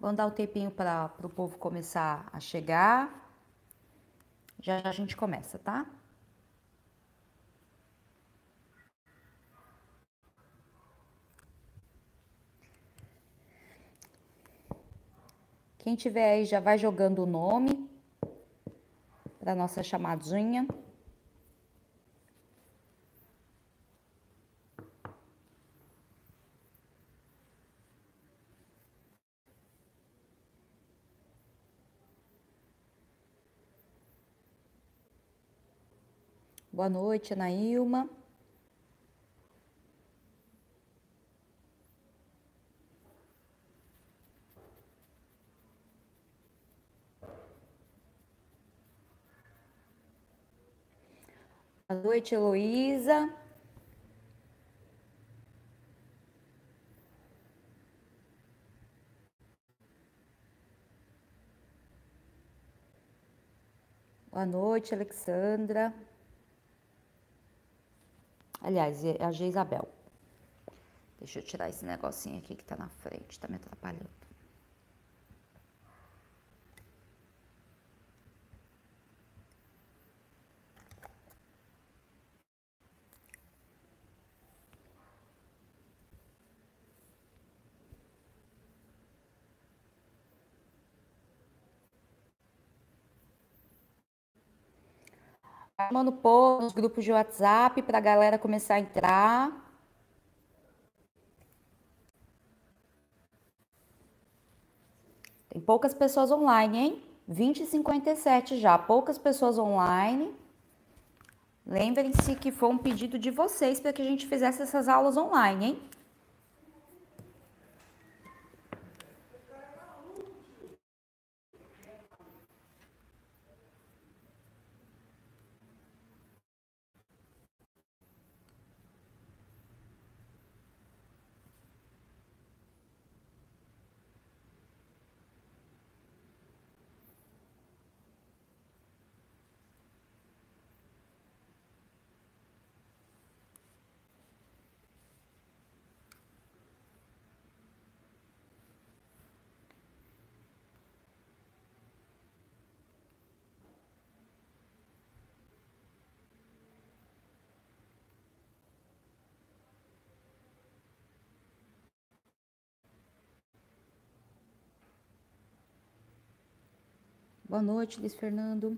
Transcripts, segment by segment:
Vamos dar um tempinho para o povo começar a chegar. Já já a gente começa, tá? Quem tiver aí já vai jogando o nome para nossa chamadinha. Boa noite, Anaílma. Boa noite, Heloísa. Boa noite, Alexandra. Aliás, é a G. Isabel. Deixa eu tirar esse negocinho aqui que tá na frente, tá me atrapalhando. Chamando pôr nos grupos de WhatsApp pra galera começar a entrar. Tem poucas pessoas online, hein? 20h57 já, poucas pessoas online. Lembrem-se que foi um pedido de vocês para que a gente fizesse essas aulas online, hein? Boa noite, Luiz Fernando.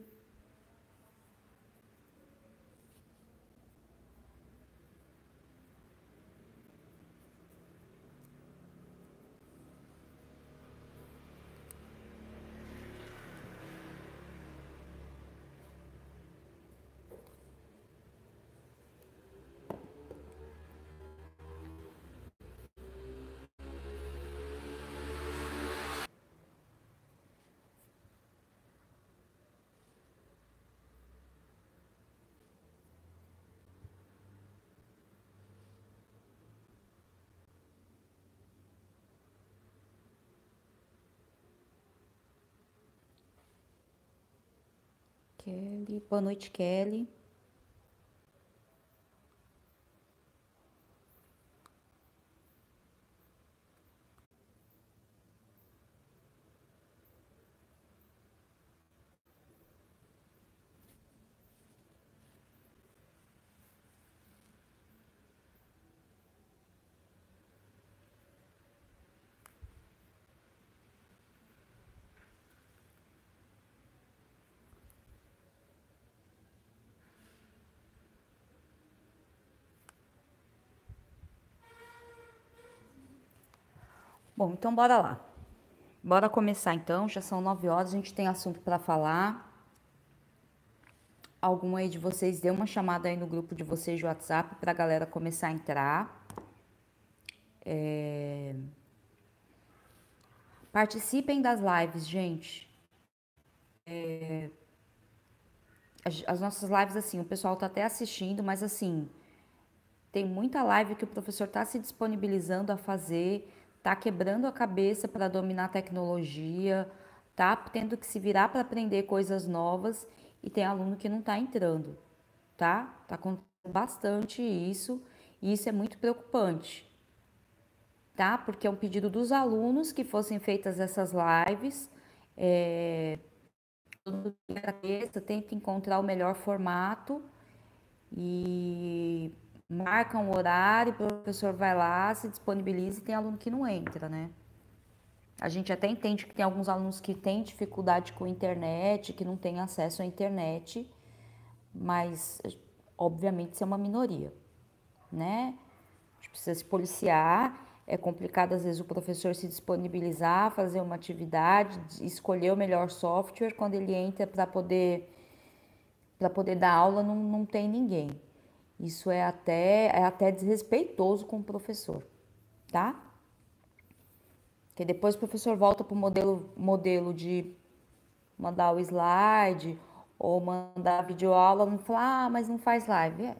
Kelly, boa noite, Kelly. Bom, então bora lá. Bora começar então, já são 9 horas, a gente tem assunto para falar. Algum aí de vocês dê uma chamada aí no grupo de vocês de WhatsApp para a galera começar a entrar. Participem das lives, gente. As nossas lives, assim, o pessoal tá até assistindo, mas assim, tem muita live que o professor está se disponibilizando a fazer, tá quebrando a cabeça para dominar a tecnologia, tá tendo que se virar para aprender coisas novas e tem aluno que não está entrando, tá? Tá acontecendo bastante isso e isso é muito preocupante, tá? Porque é um pedido dos alunos que fossem feitas essas lives. Tenta encontrar o melhor formato e marca um horário, o professor vai lá, se disponibiliza e tem aluno que não entra, né? A gente até entende que tem alguns alunos que têm dificuldade com a internet, que não têm acesso à internet, mas obviamente isso é uma minoria, né? A gente precisa se policiar, é complicado às vezes o professor se disponibilizar, fazer uma atividade, escolher o melhor software, quando ele entra para poder dar aula não tem ninguém. Isso é até desrespeitoso com o professor, tá? Porque depois o professor volta para o modelo de mandar o slide ou mandar a videoaula, não fala, mas não faz live.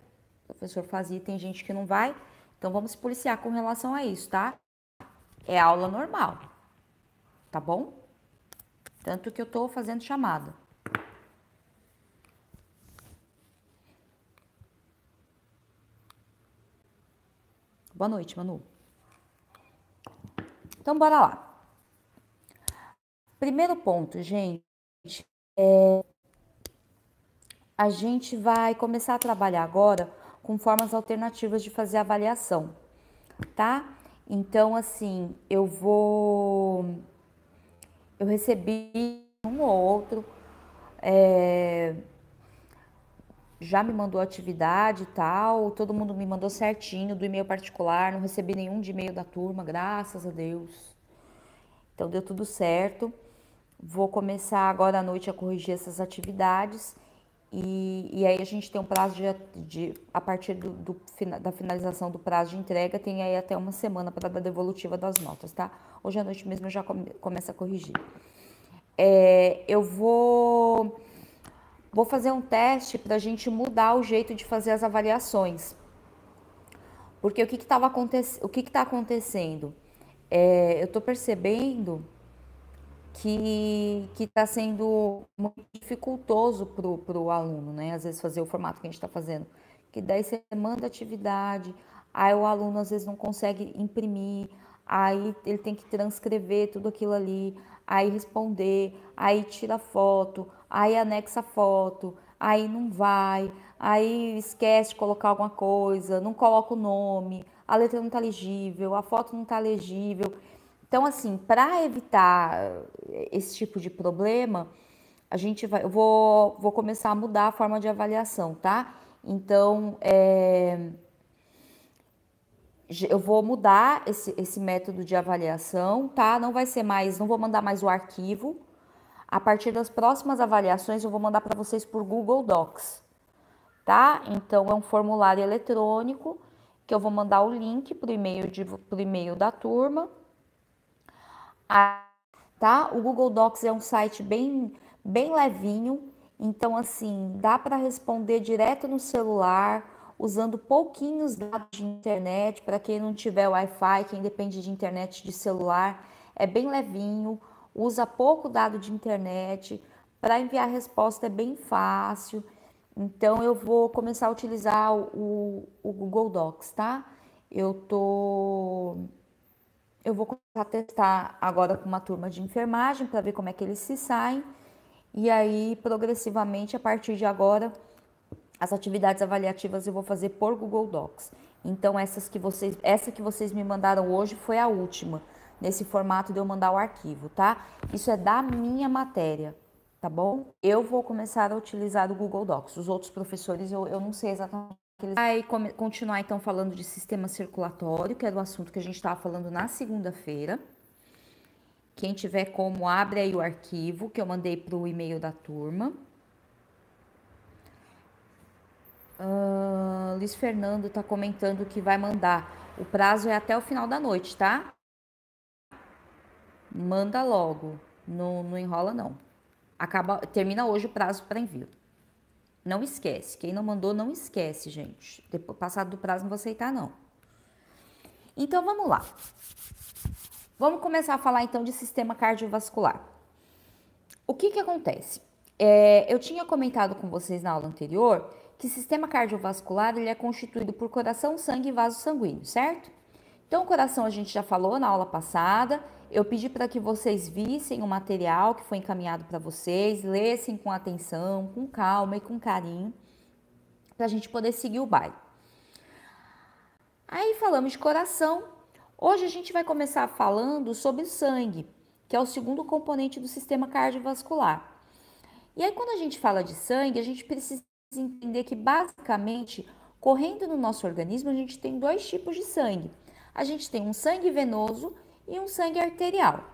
O professor fazia, tem gente que não vai, então vamos se policiar com relação a isso, tá? É aula normal, tá bom? Tanto que eu tô fazendo chamada. Boa noite, Manu. Então, bora lá. Primeiro ponto, gente, a gente vai começar a trabalhar agora com formas alternativas de fazer avaliação, tá? Então, assim, eu recebi um ou outro, já me mandou atividade e tal, todo mundo me mandou certinho do e-mail particular, não recebi nenhum de e-mail da turma, graças a Deus. Então deu tudo certo. Vou começar agora à noite a corrigir essas atividades e aí a gente tem um prazo a partir da finalização do prazo de entrega, tem aí até uma semana para dar devolutiva das notas, tá? Hoje à noite mesmo eu já começo a corrigir. Eu vou fazer um teste para a gente mudar o jeito de fazer as avaliações. Porque o que está acontecendo? Eu estou percebendo que está sendo muito dificultoso para o aluno, né? Às vezes fazer o formato que a gente está fazendo. Que daí você manda atividade, aí o aluno às vezes não consegue imprimir, aí ele tem que transcrever tudo aquilo ali, aí responder, aí tira foto, aí anexa foto, aí não vai, aí esquece de colocar alguma coisa, não coloca o nome, a letra não está legível, a foto não está legível. Então, assim, para evitar esse tipo de problema, eu vou começar a mudar a forma de avaliação, tá? Então, eu vou mudar esse método de avaliação, tá? Não vou mandar mais o arquivo. A partir das próximas avaliações, eu vou mandar para vocês por Google Docs, tá? Então, é um formulário eletrônico que eu vou mandar o link pro e-mail da turma. Tá? O Google Docs é um site bem levinho, então assim, dá para responder direto no celular, usando pouquinhos dados de internet, para quem não tiver Wi-Fi, quem depende de internet de celular, é bem levinho, usa pouco dado de internet, para enviar resposta é bem fácil. Então eu vou começar a utilizar o Google Docs, tá? Eu vou começar a testar agora com uma turma de enfermagem para ver como é que eles se saem. E aí, progressivamente, a partir de agora, as atividades avaliativas eu vou fazer por Google Docs. Então, essa que vocês me mandaram hoje foi a última, nesse formato de eu mandar o arquivo, tá? Isso é da minha matéria, tá bom? Eu vou começar a utilizar o Google Docs. Os outros professores, eu não sei exatamente. Vai continuar então falando de sistema circulatório, que era o assunto que a gente estava falando na segunda-feira. Quem tiver como, abre aí o arquivo que eu mandei para o e-mail da turma. Luiz Fernando está comentando que vai mandar. O prazo é até o final da noite, tá? Manda logo. Não enrola, não. Termina hoje o prazo para envio. Não esquece. Quem não mandou, não esquece, gente. Depois, passado do prazo, não vou aceitar, não. Então, vamos lá. Vamos começar a falar, então, de sistema cardiovascular. O que acontece? Eu tinha comentado com vocês na aula anterior que o sistema cardiovascular ele é constituído por coração, sangue e vaso sanguíneo, certo? Então, o coração a gente já falou na aula passada. Eu pedi para que vocês vissem o material que foi encaminhado para vocês, lessem com atenção, com calma e com carinho, para a gente poder seguir o baile. Aí falamos de coração. Hoje a gente vai começar falando sobre o sangue, que é o segundo componente do sistema cardiovascular. E aí, quando a gente fala de sangue, a gente precisa entender que, basicamente, correndo no nosso organismo, a gente tem dois tipos de sangue. A gente tem um sangue venoso e um sangue arterial.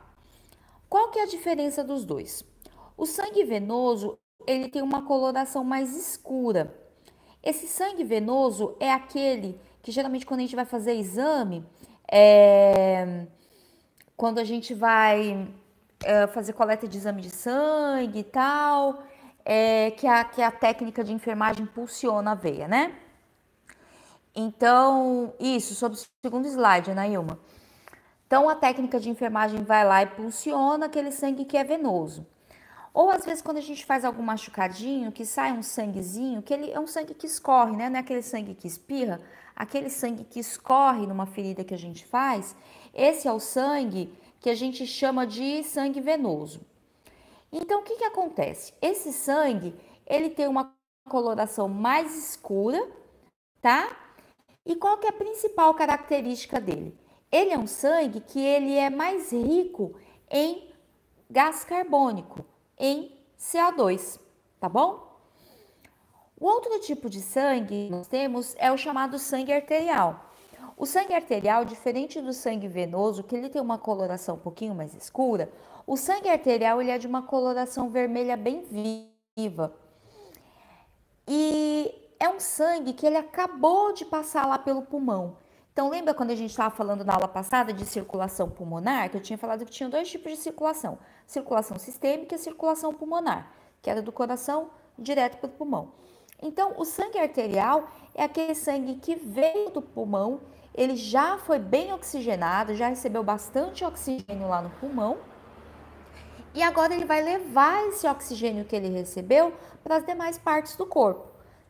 Qual que é a diferença dos dois? O sangue venoso, ele tem uma coloração mais escura. Esse sangue venoso é aquele que, geralmente, quando a gente vai fazer exame, quando a gente vai fazer coleta de exame de sangue e tal, que a técnica de enfermagem pulsiona a veia, né? Então, isso, sobre o segundo slide, né, Ilma? Então, a técnica de enfermagem vai lá e pulsiona aquele sangue que é venoso. Ou, às vezes, quando a gente faz algum machucadinho, que sai um sanguezinho, que ele é um sangue que escorre, né? Não é aquele sangue que espirra, aquele sangue que escorre numa ferida que a gente faz, esse é o sangue que a gente chama de sangue venoso. Então, o que acontece? Esse sangue, ele tem uma coloração mais escura, tá? E qual que é a principal característica dele? Ele é um sangue que ele é mais rico em gás carbônico, em CO2, tá bom? O outro tipo de sangue que nós temos é o chamado sangue arterial. O sangue arterial, diferente do sangue venoso, que ele tem uma coloração um pouquinho mais escura, o sangue arterial ele é de uma coloração vermelha bem viva. E é um sangue que ele acabou de passar lá pelo pulmão. Então, lembra quando a gente estava falando na aula passada de circulação pulmonar, que eu tinha falado que tinha dois tipos de circulação: circulação sistêmica e circulação pulmonar, que era do coração direto para o pulmão. Então, o sangue arterial é aquele sangue que veio do pulmão, ele já foi bem oxigenado, já recebeu bastante oxigênio lá no pulmão, e agora ele vai levar esse oxigênio que ele recebeu para as demais partes do corpo,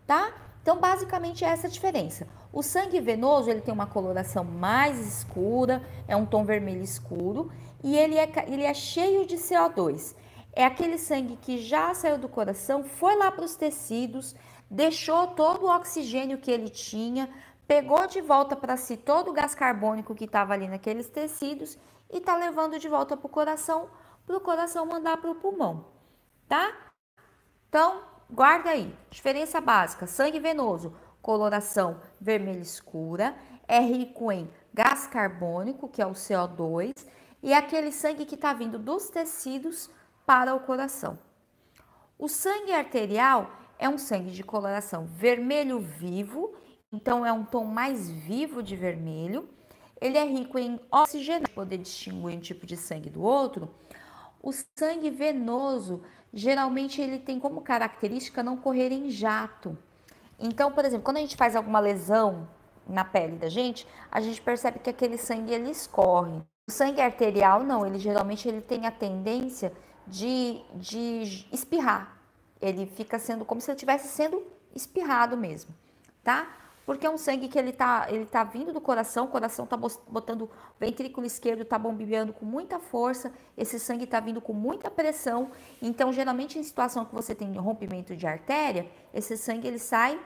tá? Então, basicamente, é essa a diferença. O sangue venoso, ele tem uma coloração mais escura, é um tom vermelho escuro, e ele é cheio de CO2. É aquele sangue que já saiu do coração, foi lá para os tecidos, deixou todo o oxigênio que ele tinha, pegou de volta para si todo o gás carbônico que estava ali naqueles tecidos e está levando de volta para o coração mandar para o pulmão, tá? Então, guarda aí. Diferença básica: sangue venoso, coloração vermelha escura, é rico em gás carbônico, que é o CO2, e é aquele sangue que está vindo dos tecidos para o coração. O sangue arterial é um sangue de coloração vermelho vivo, então é um tom mais vivo de vermelho. Ele é rico em oxigênio, para poder distinguir um tipo de sangue do outro. O sangue venoso, geralmente ele tem como característica não correr em jato. Então, por exemplo, quando a gente faz alguma lesão na pele da gente, a gente percebe que aquele sangue ele escorre. O sangue arterial não, ele geralmente ele tem a tendência de espirrar. Ele fica sendo como se ele estivesse sendo espirrado mesmo, tá? Porque é um sangue que ele tá vindo do coração, o coração tá botando, o ventrículo esquerdo tá bombeando com muita força, esse sangue tá vindo com muita pressão, então geralmente em situação que você tem rompimento de artéria, esse sangue ele sai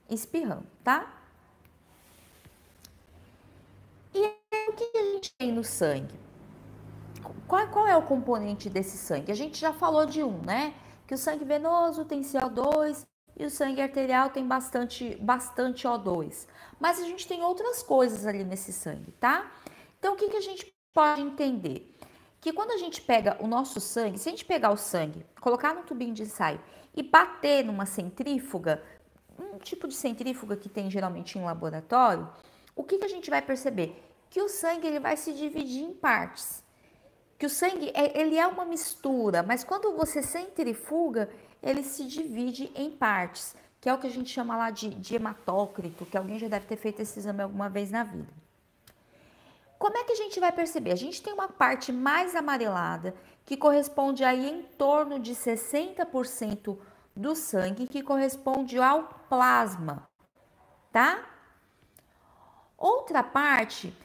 espirrando, tá? E o que a gente tem no sangue? Qual é o componente desse sangue? A gente já falou de um, né? Que o sangue venoso tem CO2 e o sangue arterial tem bastante O2. Mas a gente tem outras coisas ali nesse sangue, tá? Então, o que a gente pode entender? Que quando a gente pega o nosso sangue, se a gente pegar o sangue, colocar num tubinho de ensaio e bater numa centrífuga, um tipo de centrífuga que tem geralmente em laboratório, o que a gente vai perceber? Que o sangue ele vai se dividir em partes. Que o sangue ele é uma mistura, mas quando você centrifuga, ele se divide em partes, que é o que a gente chama lá de hematócrito, que alguém já deve ter feito esse exame alguma vez na vida. Como é que a gente vai perceber? A gente tem uma parte mais amarelada, que corresponde aí em torno de 60% do sangue, que corresponde ao plasma, tá? Outra parte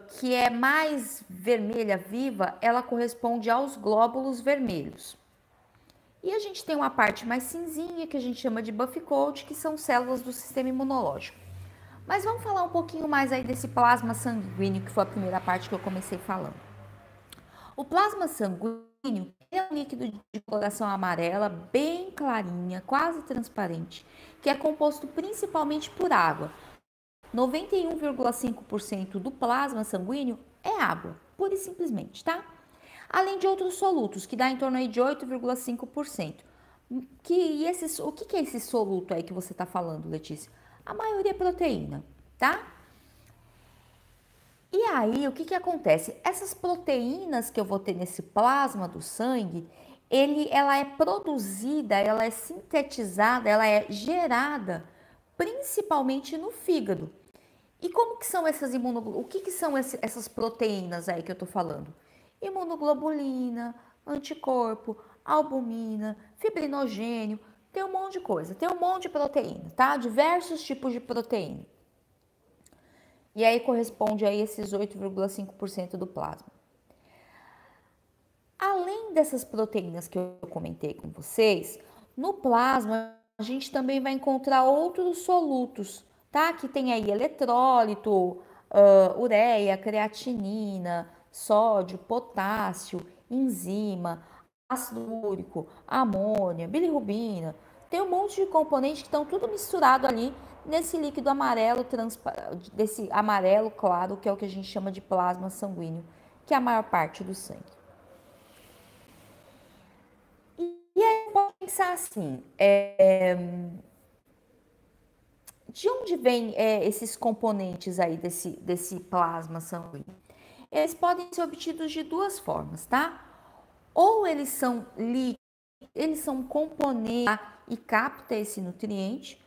que é mais vermelha viva, ela corresponde aos glóbulos vermelhos. E a gente tem uma parte mais cinzinha, que a gente chama de buff coat, que são células do sistema imunológico. Mas vamos falar um pouquinho mais aí desse plasma sanguíneo, que foi a primeira parte que eu comecei falando. O plasma sanguíneo é um líquido de coloração amarela, bem clarinha, quase transparente, que é composto principalmente por água. 91,5% do plasma sanguíneo é água, pura e simplesmente, tá? Além de outros solutos, que dá em torno aí de 8,5%. O que é esse soluto aí que você está falando, Letícia? A maioria é proteína, tá? E aí, o que acontece? Essas proteínas que eu vou ter nesse plasma do sangue, ela é produzida, ela é sintetizada, ela é gerada principalmente no fígado. E como que são essas imunoglobulinas? O que são essas proteínas aí que eu tô falando? Imunoglobulina, anticorpo, albumina, fibrinogênio, tem um monte de coisa, tem um monte de proteína, tá? Diversos tipos de proteína. E aí corresponde a esses 8,5% do plasma. Além dessas proteínas que eu comentei com vocês, no plasma a gente também vai encontrar outros solutos, tá? Que tem aí eletrólito, ureia, creatinina, sódio, potássio, enzima, ácido úrico, amônia, bilirrubina. Tem um monte de componentes que estão tudo misturado ali nesse líquido amarelo, desse amarelo claro, que é o que a gente chama de plasma sanguíneo, que é a maior parte do sangue. E aí pode pensar assim, de onde vêm esses componentes aí desse plasma sanguíneo? Eles podem ser obtidos de duas formas, tá? Ou eles são líquidos, eles são componentes e capta esse nutriente,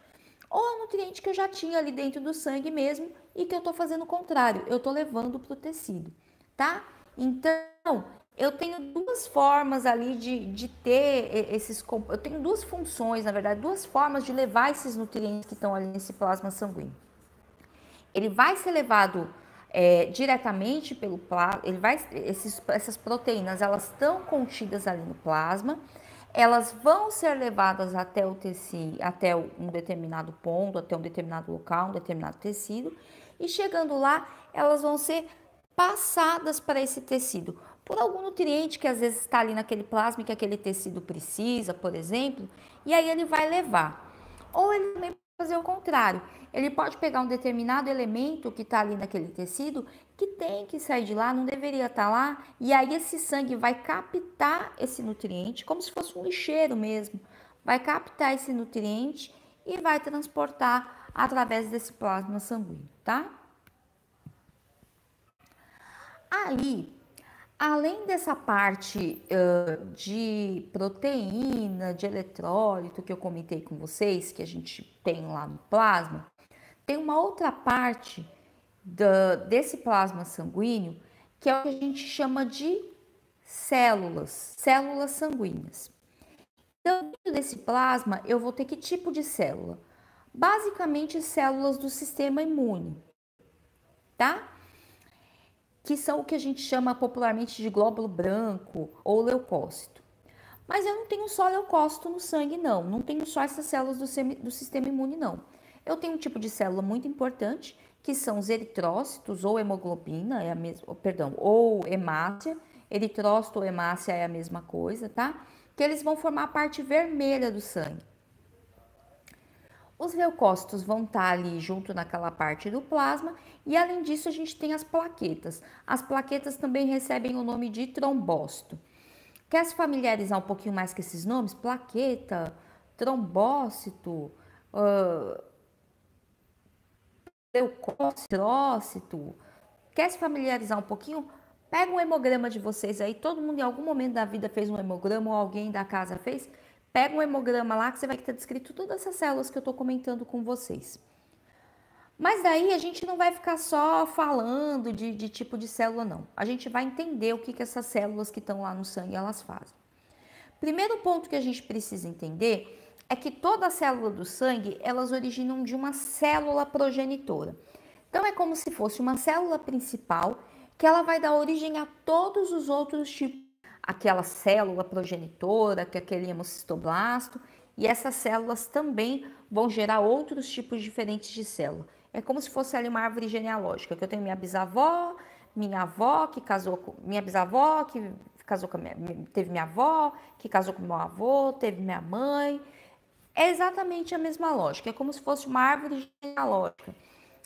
ou é um nutriente que eu já tinha ali dentro do sangue mesmo e que eu tô fazendo o contrário, eu tô levando pro tecido, tá? Então, eu tenho duas formas ali de ter esses, eu tenho duas funções, na verdade, duas formas de levar esses nutrientes que estão ali nesse plasma sanguíneo. Ele vai ser levado diretamente pelo plasma, essas proteínas, elas estão contidas ali no plasma, elas vão ser levadas até o tecido, até um determinado ponto, até um determinado local, um determinado tecido, e chegando lá, elas vão ser passadas para esse tecido por algum nutriente que às vezes está ali naquele plasma que aquele tecido precisa, por exemplo, e aí ele vai levar. Ou ele também pode fazer o contrário, ele pode pegar um determinado elemento que está ali naquele tecido, que tem que sair de lá, não deveria estar lá, e aí esse sangue vai captar esse nutriente, como se fosse um lixeiro mesmo, vai captar esse nutriente e vai transportar através desse plasma sanguíneo, tá? Aí, além dessa parte de proteína, de eletrólito que eu comentei com vocês, que a gente tem lá no plasma, tem uma outra parte desse plasma sanguíneo que é o que a gente chama de células sanguíneas. Então, dentro desse plasma, eu vou ter que tipo de célula? Basicamente, células do sistema imune, tá? Que são o que a gente chama popularmente de glóbulo branco ou leucócito. Mas eu não tenho só leucócito no sangue, não. Não tenho só essas células do sistema imune, não. Eu tenho um tipo de célula muito importante, que são os eritrócitos ou hemoglobina, é a mesma, perdão, ou hemácia. Eritrócito ou hemácia é a mesma coisa, tá? Que eles vão formar a parte vermelha do sangue. Os leucócitos vão estar ali junto naquela parte do plasma e além disso a gente tem as plaquetas. As plaquetas também recebem o nome de trombócito. Quer se familiarizar um pouquinho mais com esses nomes? Plaqueta, trombócito, leucócito. Quer se familiarizar um pouquinho? Pega um hemograma de vocês aí. Todo mundo em algum momento da vida fez um hemograma ou alguém da casa fez? Pega um hemograma lá que você vai ter descrito todas essas células que eu estou comentando com vocês. Mas daí a gente não vai ficar só falando de tipo de célula, não. A gente vai entender o que essas células que estão lá no sangue elas fazem. Primeiro ponto que a gente precisa entender é que toda célula do sangue elas originam de uma célula progenitora. Então é como se fosse uma célula principal que ela vai dar origem a todos os outros tipos, aquela célula progenitora, que é aquele hemocistoblasto, e essas células também vão gerar outros tipos diferentes de célula. É como se fosse ali uma árvore genealógica, que eu tenho minha bisavó, minha avó que casou com minha bisavó, que casou com teve minha avó, que casou com meu avô, teve minha mãe. É exatamente a mesma lógica, é como se fosse uma árvore genealógica.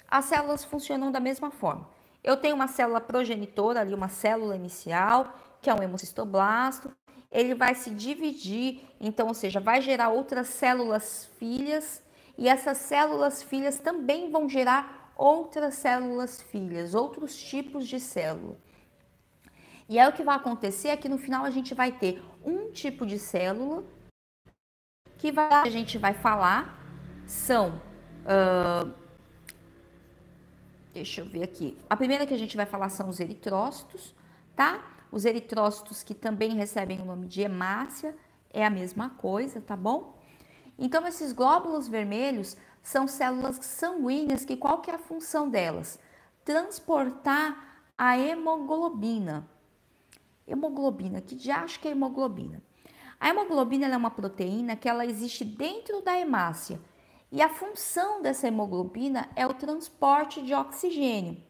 As células funcionam da mesma forma. Eu tenho uma célula progenitora ali, uma célula inicial, que é um hemocistoblasto. Ele vai se dividir, então, ou seja, vai gerar outras células filhas, e essas células filhas também vão gerar outras células filhas, outros tipos de célula. E aí o que vai acontecer é que no final a gente vai ter um tipo de célula que a gente vai falar são, deixa eu ver aqui, a primeira que a gente vai falar são os eritrócitos, tá? Os eritrócitos que também recebem o nome de hemácia, é a mesma coisa, tá bom? Então esses glóbulos vermelhos são células sanguíneas que qual que é a função delas? Transportar a hemoglobina. Hemoglobina, que já acho que é hemoglobina. A hemoglobina é uma proteína que ela existe dentro da hemácia e a função dessa hemoglobina é o transporte de oxigênio.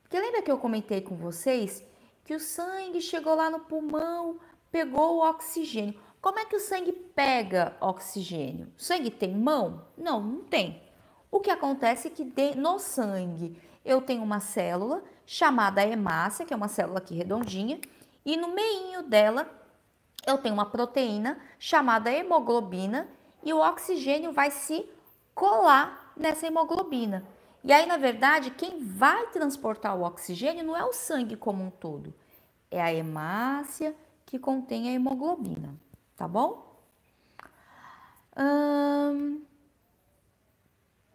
Porque lembra que eu comentei com vocês que o sangue chegou lá no pulmão, pegou o oxigênio. Como é que o sangue pega oxigênio? O sangue tem mão? Não, não tem. O que acontece é que no sangue eu tenho uma célula chamada hemácia, que é uma célula aqui redondinha, e no meinho dela eu tenho uma proteína chamada hemoglobina e o oxigênio vai se colar nessa hemoglobina. E aí, na verdade, quem vai transportar o oxigênio não é o sangue como um todo, é a hemácia que contém a hemoglobina, tá bom?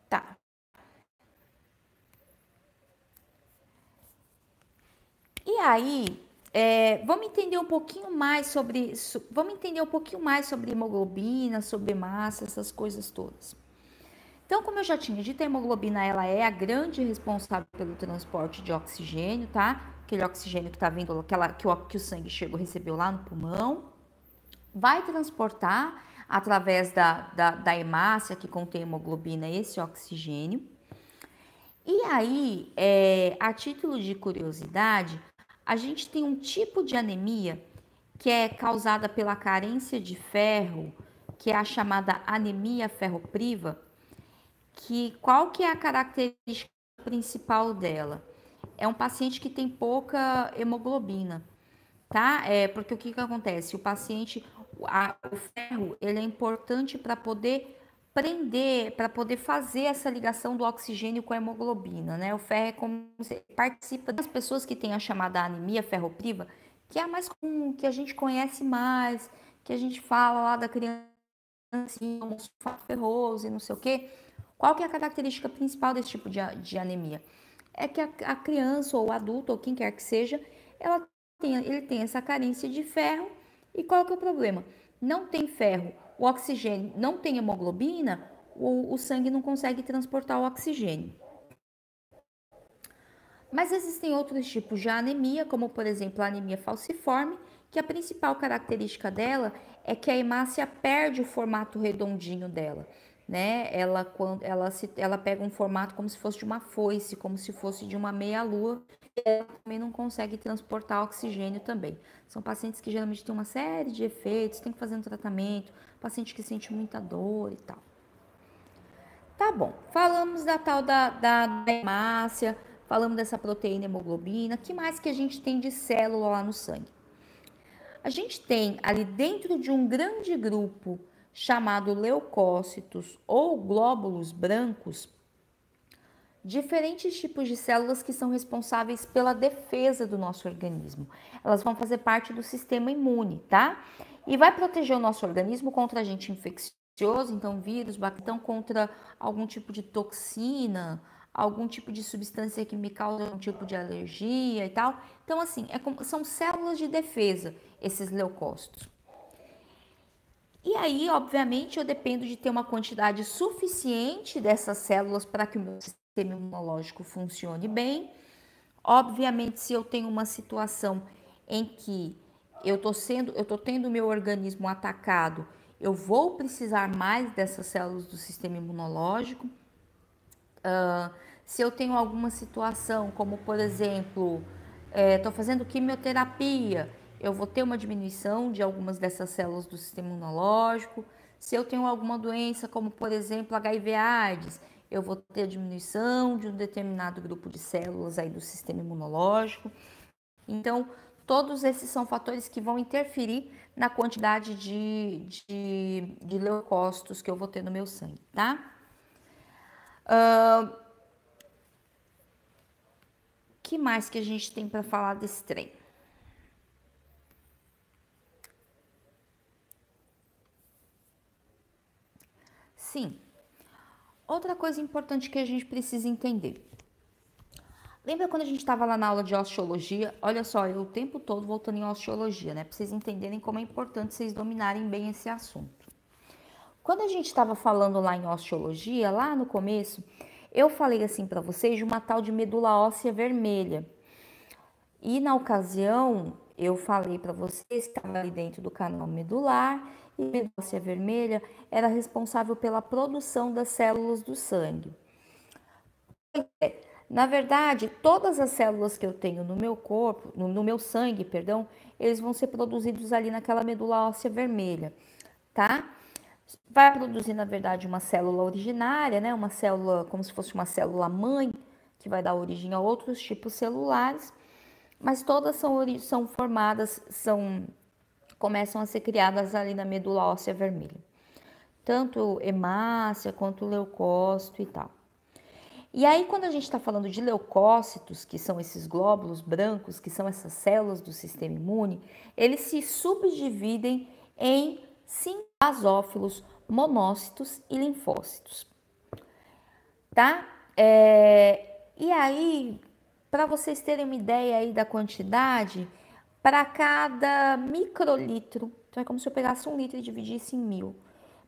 Tá. E aí, vamos entender um pouquinho mais sobre hemoglobina, sobre massa, essas coisas todas. Então, como eu já tinha dito, a hemoglobina ela é a grande responsável pelo transporte de oxigênio, tá? Aquele oxigênio que tá vindo, que o sangue recebeu lá no pulmão, vai transportar através da hemácia que contém hemoglobina esse oxigênio. E aí, a título de curiosidade, a gente tem um tipo de anemia que é causada pela carência de ferro, que é a chamada anemia ferropriva, que qual que é a característica principal dela? É um paciente que tem pouca hemoglobina, tá? Porque o que acontece? O paciente, o ferro, ele é importante para poder prender, para poder fazer essa ligação do oxigênio com a hemoglobina, né? O ferro é como se participa das pessoas que têm a chamada anemia ferropriva, que é a mais comum, que a gente conhece mais, que a gente fala lá da criança, um sulfato ferroso e não sei o quê. Qual que é a característica principal desse tipo de anemia? É que a criança ou o adulto, ou quem quer que seja, ele tem essa carência de ferro. E qual que é o problema? Não tem ferro, o oxigênio, não tem hemoglobina, o sangue não consegue transportar o oxigênio. Mas existem outros tipos de anemia, como por exemplo a anemia falciforme, que a principal característica dela é que a hemácia perde o formato redondinho dela, né? Ela pega um formato como se fosse de uma foice, como se fosse de uma meia-lua, e ela também não consegue transportar oxigênio também. São pacientes que geralmente têm uma série de efeitos, tem que fazer um tratamento, paciente que sente muita dor e tal. Tá bom, falamos da tal da hemácia, falamos dessa proteína hemoglobina, que mais que a gente tem de célula lá no sangue? A gente tem ali dentro de um grande grupo chamado leucócitos ou glóbulos brancos, diferentes tipos de células que são responsáveis pela defesa do nosso organismo. Elas vão fazer parte do sistema imune, tá? E vai proteger o nosso organismo contra agente infeccioso, então vírus, bactérias, contra algum tipo de toxina, algum tipo de substância que me causa algum tipo de alergia e tal. Então, assim, são células de defesa, esses leucócitos. E aí, obviamente, eu dependo de ter uma quantidade suficiente dessas células para que o meu sistema imunológico funcione bem. Obviamente, se eu tenho uma situação em que eu tô tendo o meu organismo atacado, eu vou precisar mais dessas células do sistema imunológico. Se eu tenho alguma situação, como por exemplo, estou fazendo quimioterapia, eu vou ter uma diminuição de algumas dessas células do sistema imunológico. Se eu tenho alguma doença, como por exemplo HIV/AIDS, eu vou ter diminuição de um determinado grupo de células aí do sistema imunológico. Então, todos esses são fatores que vão interferir na quantidade de leucócitos que eu vou ter no meu sangue, tá? Que mais que a gente tem para falar desse trem? Sim. Outra coisa importante que a gente precisa entender. Lembra quando a gente estava lá na aula de osteologia? Olha só, eu o tempo todo voltando em osteologia, né? Para vocês entenderem como é importante vocês dominarem bem esse assunto. Quando a gente estava falando lá em osteologia, lá no começo, eu falei assim para vocês de uma tal de medula óssea vermelha. E na ocasião, eu falei para vocês que estava ali dentro do canal medular e a medula óssea vermelha era responsável pela produção das células do sangue. Na verdade, todas as células que eu tenho no meu corpo, no meu sangue, perdão, eles vão ser produzidos ali naquela medula óssea vermelha, tá? Vai produzir, na verdade, uma célula originária, né? Uma célula como se fosse uma célula mãe, que vai dar origem a outros tipos celulares, mas todas são formadas, começam a ser criadas ali na medula óssea vermelha. Tanto hemácia quanto leucócito e tal. E aí, quando a gente está falando de leucócitos, que são esses glóbulos brancos, que são essas células do sistema imune, eles se subdividem em 5 basófilos, monócitos e linfócitos, tá? E aí, para vocês terem uma ideia aí da quantidade, para cada microlitro, então é como se eu pegasse 1 litro e dividisse em 1000.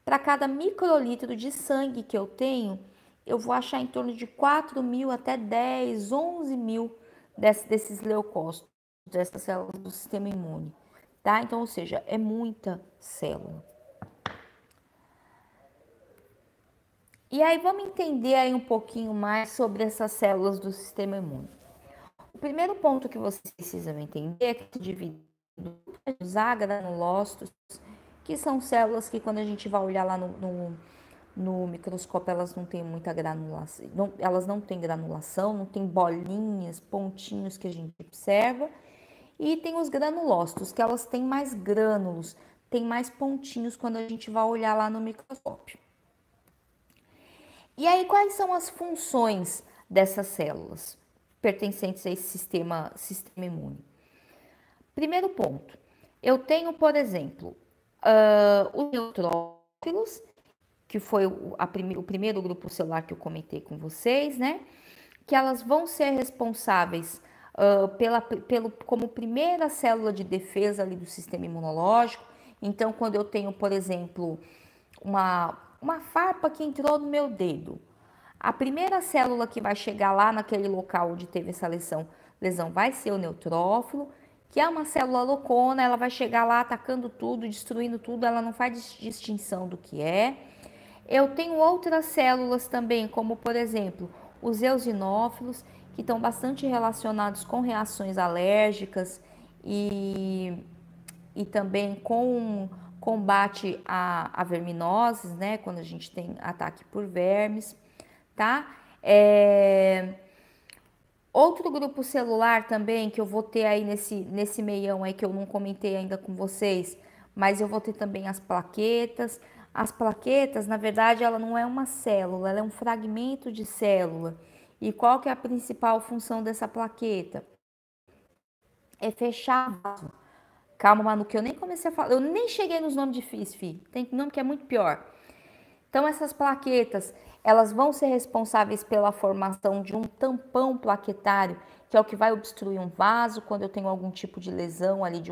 Para cada microlitro de sangue que eu tenho, eu vou achar em torno de 4.000 até 10, 11.000 desses leucócitos, dessas células do sistema imune, tá? Então, ou seja, é muita célula. E aí vamos entender aí um pouquinho mais sobre essas células do sistema imune. O primeiro ponto que vocês precisam entender é que se divide os agranulócitos, que são células que quando a gente vai olhar lá no microscópio, elas não têm muita granulação, elas não têm granulação, não tem bolinhas, pontinhos que a gente observa. E tem os granulócitos, que elas têm mais grânulos, tem mais pontinhos quando a gente vai olhar lá no microscópio. E aí, quais são as funções dessas células pertencentes a esse sistema imune? Primeiro ponto, eu tenho, por exemplo, os neutrófilos, que foi o primeiro grupo celular que eu comentei com vocês, né? Que elas vão ser responsáveis como primeira célula de defesa ali do sistema imunológico. Então, quando eu tenho, por exemplo, uma farpa que entrou no meu dedo, a primeira célula que vai chegar lá naquele local onde teve essa lesão vai ser o neutrófilo, que é uma célula loucona, ela vai chegar lá atacando tudo, destruindo tudo, ela não faz distinção do que é. Eu tenho outras células também, como por exemplo, os eosinófilos, que estão bastante relacionados com reações alérgicas e também com combate a verminoses, né? Quando a gente tem ataque por vermes, tá? Outro grupo celular também que eu vou ter aí nesse meião aí que eu não comentei ainda com vocês, mas eu vou ter também as plaquetas. As plaquetas, na verdade, ela não é uma célula, ela é um fragmento de célula. E qual que é a principal função dessa plaqueta? É fechar vaso. Calma, Manu, que eu nem comecei a falar, eu nem cheguei nos nomes difíceis, filho. Tem nome que é muito pior. Então, essas plaquetas, elas vão ser responsáveis pela formação de um tampão plaquetário, que é o que vai obstruir um vaso, quando eu tenho algum tipo de lesão ali de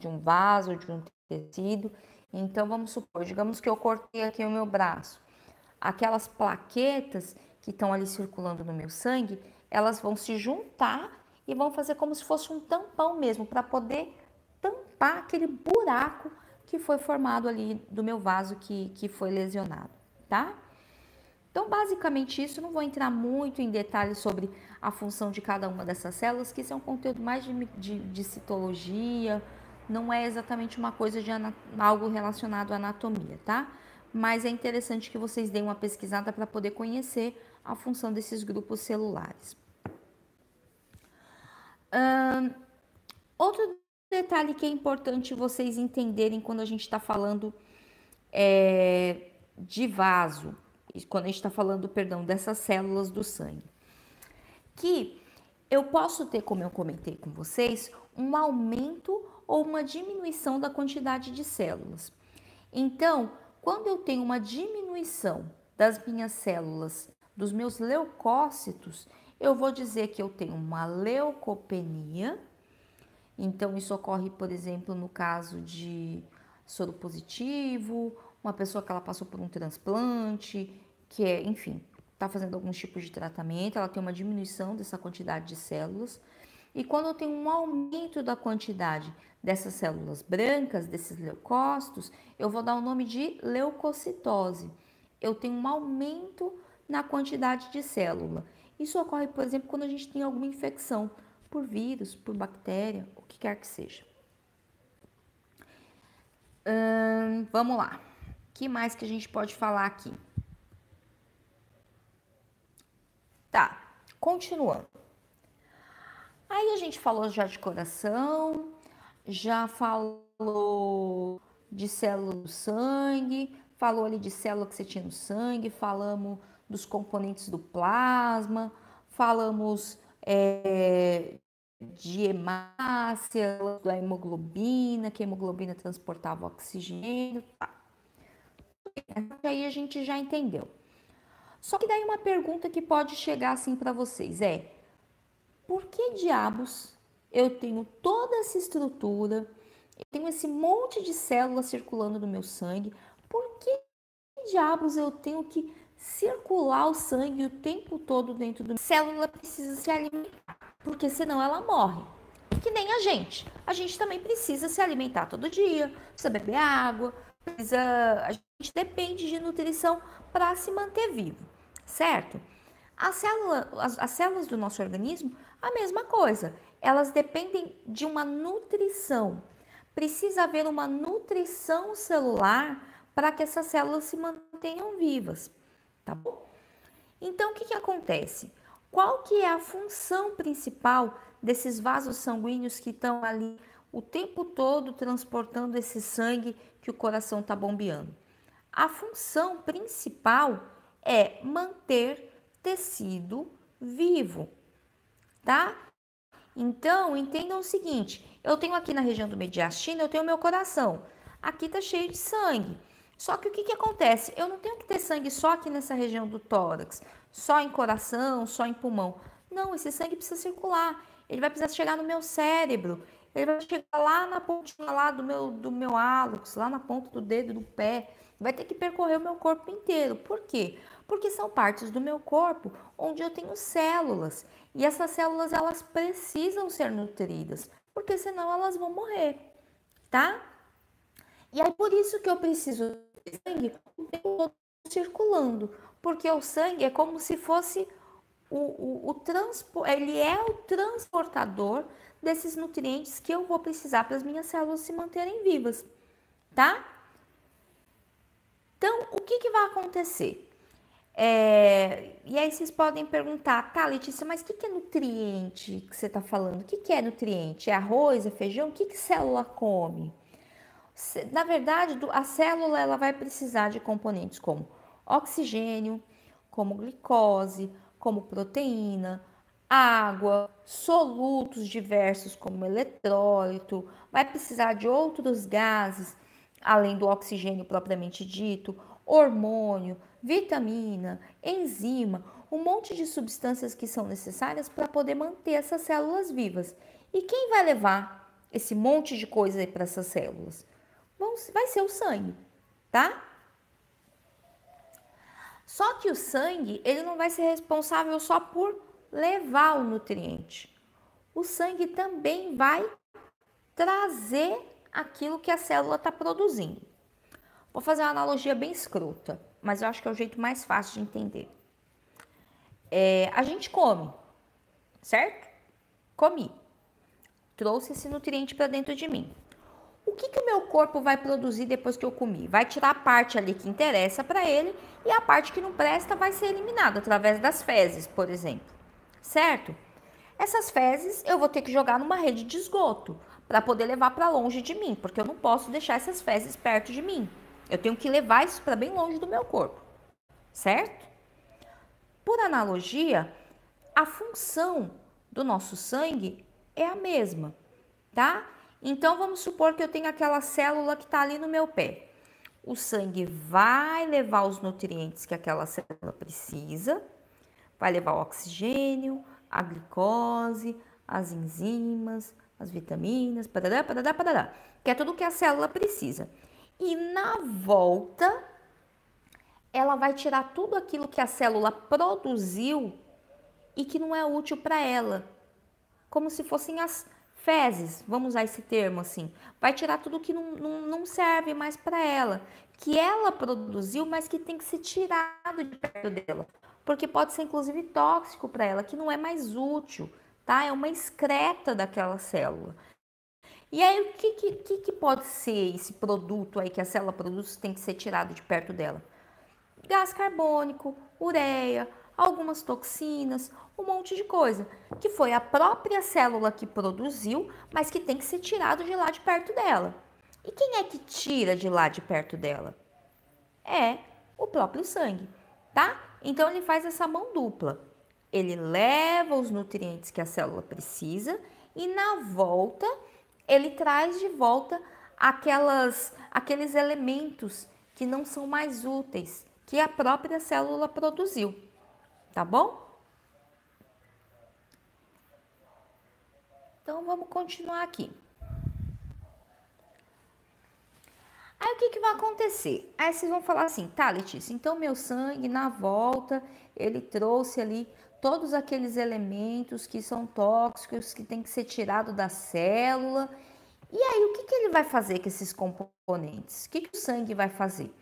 um vaso, de um tecido. Então, vamos supor, digamos que eu cortei aqui o meu braço. Aquelas plaquetas que estão ali circulando no meu sangue, elas vão se juntar e vão fazer como se fosse um tampão mesmo, para poder tampar aquele buraco que foi formado ali do meu vaso que foi lesionado, tá? Então, basicamente isso, não vou entrar muito em detalhes sobre a função de cada uma dessas células, que isso é um conteúdo mais de citologia, não é exatamente uma coisa de algo relacionado à anatomia, tá? Mas é interessante que vocês deem uma pesquisada para poder conhecer a função desses grupos celulares. Outro detalhe que é importante vocês entenderem quando a gente está falando de vaso, quando a gente está falando, perdão, dessas células do sangue, que eu posso ter, como eu comentei com vocês, um aumento ou uma diminuição da quantidade de células. Então, quando eu tenho uma diminuição das minhas células, dos meus leucócitos, eu vou dizer que eu tenho uma leucopenia. Então, isso ocorre, por exemplo, no caso de soro positivo, uma pessoa que ela passou por um transplante, que é, enfim, está fazendo alguns tipos de tratamento, ela tem uma diminuição dessa quantidade de células. E quando eu tenho um aumento da quantidade dessas células brancas, desses leucócitos, eu vou dar o nome de leucocitose. Eu tenho um aumento na quantidade de célula. Isso ocorre, por exemplo, quando a gente tem alguma infecção por vírus, por bactéria, o que quer que seja. Vamos lá. O que mais que a gente pode falar aqui? Tá, continuando. Aí a gente falou já de coração, já falou de célula do sangue, falou ali de célula que você tinha no sangue, falamos dos componentes do plasma, falamos de hemácia, da hemoglobina, que a hemoglobina transportava oxigênio, tá. Aí a gente já entendeu. Só que daí uma pergunta que pode chegar assim para vocês é: por que diabos eu tenho toda essa estrutura, eu tenho esse monte de células circulando no meu sangue, por que diabos eu tenho que circular o sangue o tempo todo dentro do... A célula precisa se alimentar, porque senão ela morre. Que nem a gente também precisa se alimentar todo dia, precisa beber água, a gente depende de nutrição para se manter vivo, certo? As células do nosso organismo, a mesma coisa, elas dependem de uma nutrição. Precisa haver uma nutrição celular para que essas células se mantenham vivas, tá bom? Então, o que que acontece? Qual que é a função principal desses vasos sanguíneos que estão ali o tempo todo transportando esse sangue que o coração está bombeando? A função principal é manter tecido vivo, tá? Então, entendam o seguinte, eu tenho aqui na região do mediastino, eu tenho meu coração. Aqui tá cheio de sangue. Só que o que que acontece? Eu não tenho que ter sangue só aqui nessa região do tórax, só em coração, só em pulmão. Não, esse sangue precisa circular. Ele vai precisar chegar no meu cérebro. Ele vai chegar lá na pontinha lá do meu hálux, lá na ponta do dedo do pé. Vai ter que percorrer o meu corpo inteiro. Por quê? Porque são partes do meu corpo onde eu tenho células. E essas células, elas precisam ser nutridas, porque senão elas vão morrer, tá? E é por isso que eu preciso de sangue o tempo todo circulando, porque o sangue é como se fosse ele é o transportador desses nutrientes que eu vou precisar para as minhas células se manterem vivas, tá? Então, o que que vai acontecer? E aí vocês podem perguntar, tá, Letícia, mas o que que é nutriente que você está falando? O que que é nutriente? É arroz, é feijão? O que que célula come? Na verdade, a célula ela vai precisar de componentes como oxigênio, como glicose, como proteína, água, solutos diversos como eletrólito, vai precisar de outros gases, além do oxigênio propriamente dito, hormônio, vitamina, enzima, um monte de substâncias que são necessárias para poder manter essas células vivas. E quem vai levar esse monte de coisa aí para essas células? Vai ser o sangue, tá? Só que o sangue, ele não vai ser responsável só por levar o nutriente. O sangue também vai trazer aquilo que a célula está produzindo. Vou fazer uma analogia bem escrota, mas eu acho que é o jeito mais fácil de entender. A gente come, certo? Comi. Trouxe esse nutriente para dentro de mim. O que o meu corpo vai produzir depois que eu comi? Vai tirar a parte ali que interessa para ele e a parte que não presta vai ser eliminada através das fezes, por exemplo. Certo? Essas fezes eu vou ter que jogar numa rede de esgoto para poder levar para longe de mim, porque eu não posso deixar essas fezes perto de mim. Eu tenho que levar isso para bem longe do meu corpo, certo? Por analogia, a função do nosso sangue é a mesma, tá? Então vamos supor que eu tenho aquela célula que está ali no meu pé. O sangue vai levar os nutrientes que aquela célula precisa, vai levar o oxigênio, a glicose, as enzimas, as vitaminas, parará, parará, parará, que é tudo que a célula precisa. E na volta, ela vai tirar tudo aquilo que a célula produziu e que não é útil para ela, como se fossem as fezes, vamos usar esse termo assim. Vai tirar tudo que não serve mais para ela, que ela produziu, mas que tem que ser tirado de perto dela, porque pode ser inclusive tóxico para ela, que não é mais útil, tá? É uma excreta daquela célula. E aí, o que pode ser esse produto aí que a célula produz tem que ser tirado de perto dela? Gás carbônico, ureia, algumas toxinas, um monte de coisa, que foi a própria célula que produziu, mas que tem que ser tirado de lá de perto dela. E quem é que tira de lá de perto dela? É o próprio sangue, tá? Então ele faz essa mão dupla. Ele leva os nutrientes que a célula precisa e na volta ele traz de volta aqueles elementos que não são mais úteis, que a própria célula produziu, tá bom? Então vamos continuar aqui. Aí o que vai acontecer? Aí vocês vão falar assim, tá, Letícia, então meu sangue na volta, ele trouxe ali todos aqueles elementos que são tóxicos, que tem que ser tirado da célula. E aí o que ele vai fazer com esses componentes? O que o sangue vai fazer?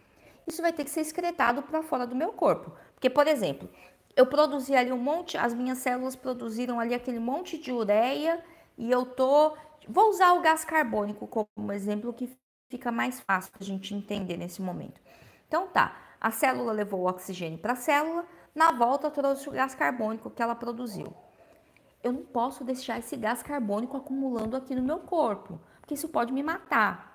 Isso vai ter que ser excretado para fora do meu corpo. Porque, por exemplo, eu produzi ali um monte, as minhas células produziram ali aquele monte de ureia e vou usar o gás carbônico como exemplo que fica mais fácil a gente entender nesse momento. Então tá, a célula levou o oxigênio para a célula, na volta trouxe o gás carbônico que ela produziu. Eu não posso deixar esse gás carbônico acumulando aqui no meu corpo, porque isso pode me matar.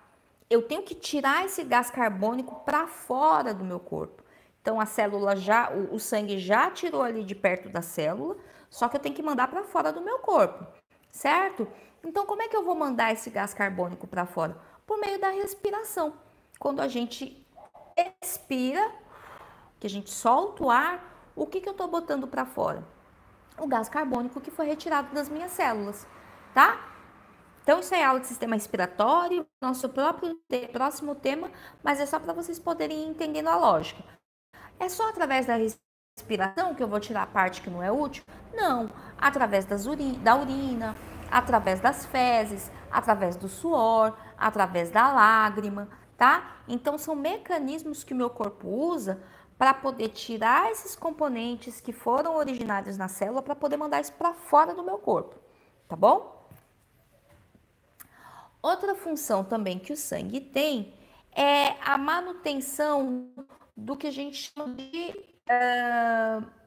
Eu tenho que tirar esse gás carbônico para fora do meu corpo. Então a célula o sangue já tirou ali de perto da célula, só que eu tenho que mandar para fora do meu corpo, certo? Então como é que eu vou mandar esse gás carbônico para fora? Por meio da respiração. Quando a gente expira, que a gente solta o ar, o que eu estou botando para fora? O gás carbônico que foi retirado das minhas células, tá? Então, isso é aula de sistema respiratório, nosso próximo tema, mas é só para vocês poderem ir entendendo a lógica. É só através da respiração que eu vou tirar a parte que não é útil? Não, através da urina, através das fezes, através do suor, através da lágrima, tá? Então, são mecanismos que o meu corpo usa para poder tirar esses componentes que foram originários na célula para poder mandar isso para fora do meu corpo, tá bom? Outra função também que o sangue tem é a manutenção do que a gente chama de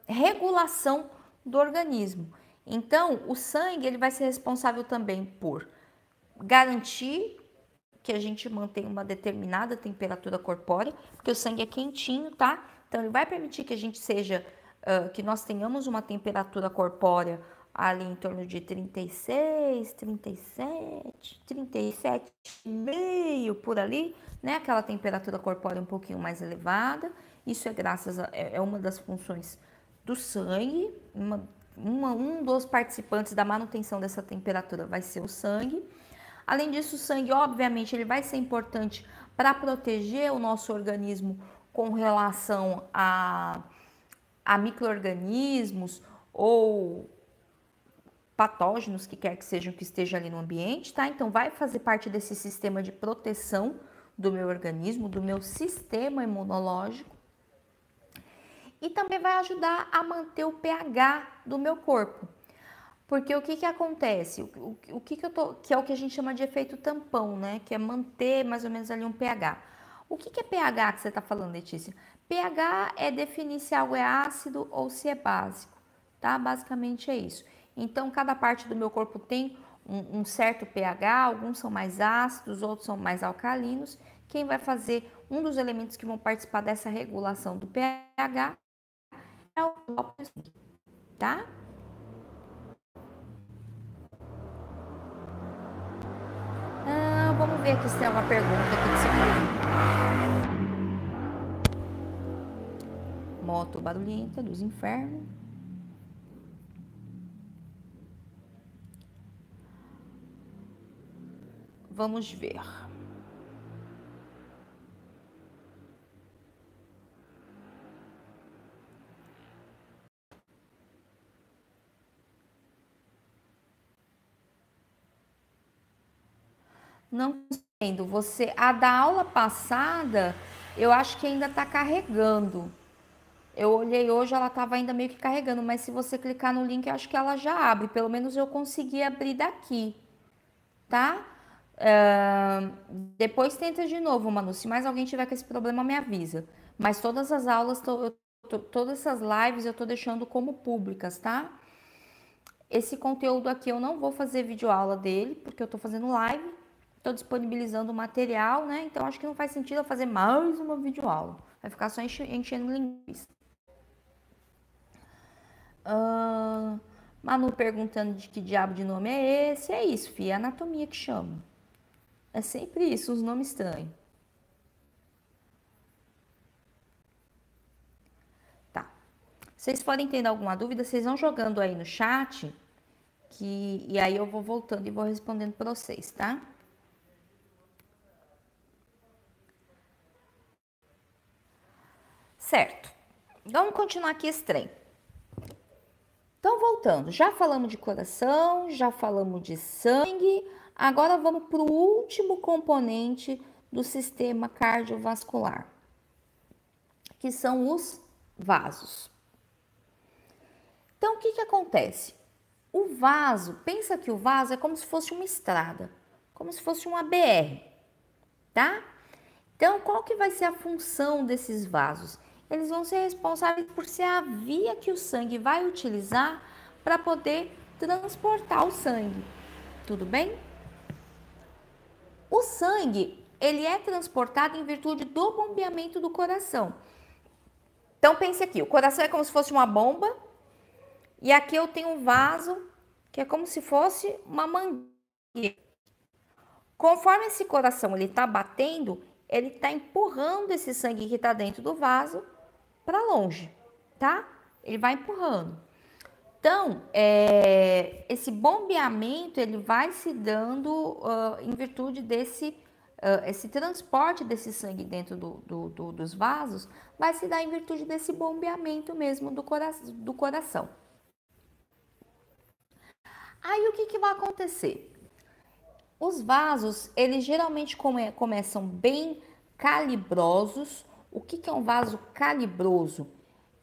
regulação do organismo. Então, o sangue ele vai ser responsável também por garantir que a gente mantenha uma determinada temperatura corpórea, porque o sangue é quentinho, tá? Então, ele vai permitir que a gente que nós tenhamos uma temperatura corpórea ali em torno de 36, 37, 37,5 por ali, né? Aquela temperatura corpórea um pouquinho mais elevada. Isso é é uma das funções do sangue. Um dos participantes da manutenção dessa temperatura vai ser o sangue. Além disso, o sangue, obviamente, ele vai ser importante para proteger o nosso organismo com relação a micro-organismos ou patógenos que quer que sejam que esteja ali no ambiente, tá? Então vai fazer parte desse sistema de proteção do meu organismo, do meu sistema imunológico, e também vai ajudar a manter o pH do meu corpo. Porque o que que acontece? O que que eu tô, que é o que a gente chama de efeito tampão, né? Que é manter mais ou menos ali um pH. O que que é pH que você está falando, Letícia? pH é definir se algo é ácido ou se é básico, tá? Basicamente é isso. Então, cada parte do meu corpo tem um certo pH, alguns são mais ácidos, outros são mais alcalinos. Quem vai fazer, um dos elementos que vão participar dessa regulação do pH é o próprio sangue, tá? Vamos ver aqui se tem alguma pergunta aqui que você... Moto barulhenta dos infernos. Vamos ver. Não entendo. Você, a da aula passada, eu acho que ainda está carregando. Eu olhei hoje, ela estava ainda meio que carregando, mas se você clicar no link, eu acho que ela já abre. Pelo menos eu consegui abrir daqui, tá? Depois tenta de novo, Manu. Se mais alguém tiver com esse problema, me avisa. Mas todas as aulas, todas essas lives eu tô deixando como públicas, tá? Esse conteúdo aqui eu não vou fazer videoaula dele, porque eu tô fazendo live. Tô disponibilizando o material, né? Então acho que não faz sentido eu fazer mais uma videoaula. Vai ficar só enchendo linguiça. Manu perguntando de que diabo de nome é esse. É isso, filha. É anatomia que chama. É sempre isso, os nomes estranhos. Tá. Vocês forem tendo alguma dúvida, vocês vão jogando aí no chat, e aí eu vou voltando e vou respondendo para vocês, tá? Certo. Vamos continuar aqui esse trem. Então, voltando, já falamos de coração, já falamos de sangue, agora vamos para o último componente do sistema cardiovascular, que são os vasos. Então, o que que acontece? O vaso, pensa que o vaso é como se fosse uma estrada, como se fosse uma BR, tá? Então, qual que vai ser a função desses vasos? Eles vão ser responsáveis por ser a via que o sangue vai utilizar para poder transportar o sangue. Tudo bem? O sangue, ele é transportado em virtude do bombeamento do coração. Então, pense aqui, o coração é como se fosse uma bomba e aqui eu tenho um vaso que é como se fosse uma mangueira. Conforme esse coração ele está batendo, ele está empurrando esse sangue que está dentro do vaso para longe, tá? Ele vai empurrando. Então, esse bombeamento ele vai se dando em virtude desse esse transporte desse sangue dentro dos vasos vai se dar em virtude desse bombeamento mesmo do coração. Aí o que, que vai acontecer? Os vasos, eles geralmente começam bem calibrosos. O que, que é um vaso calibroso?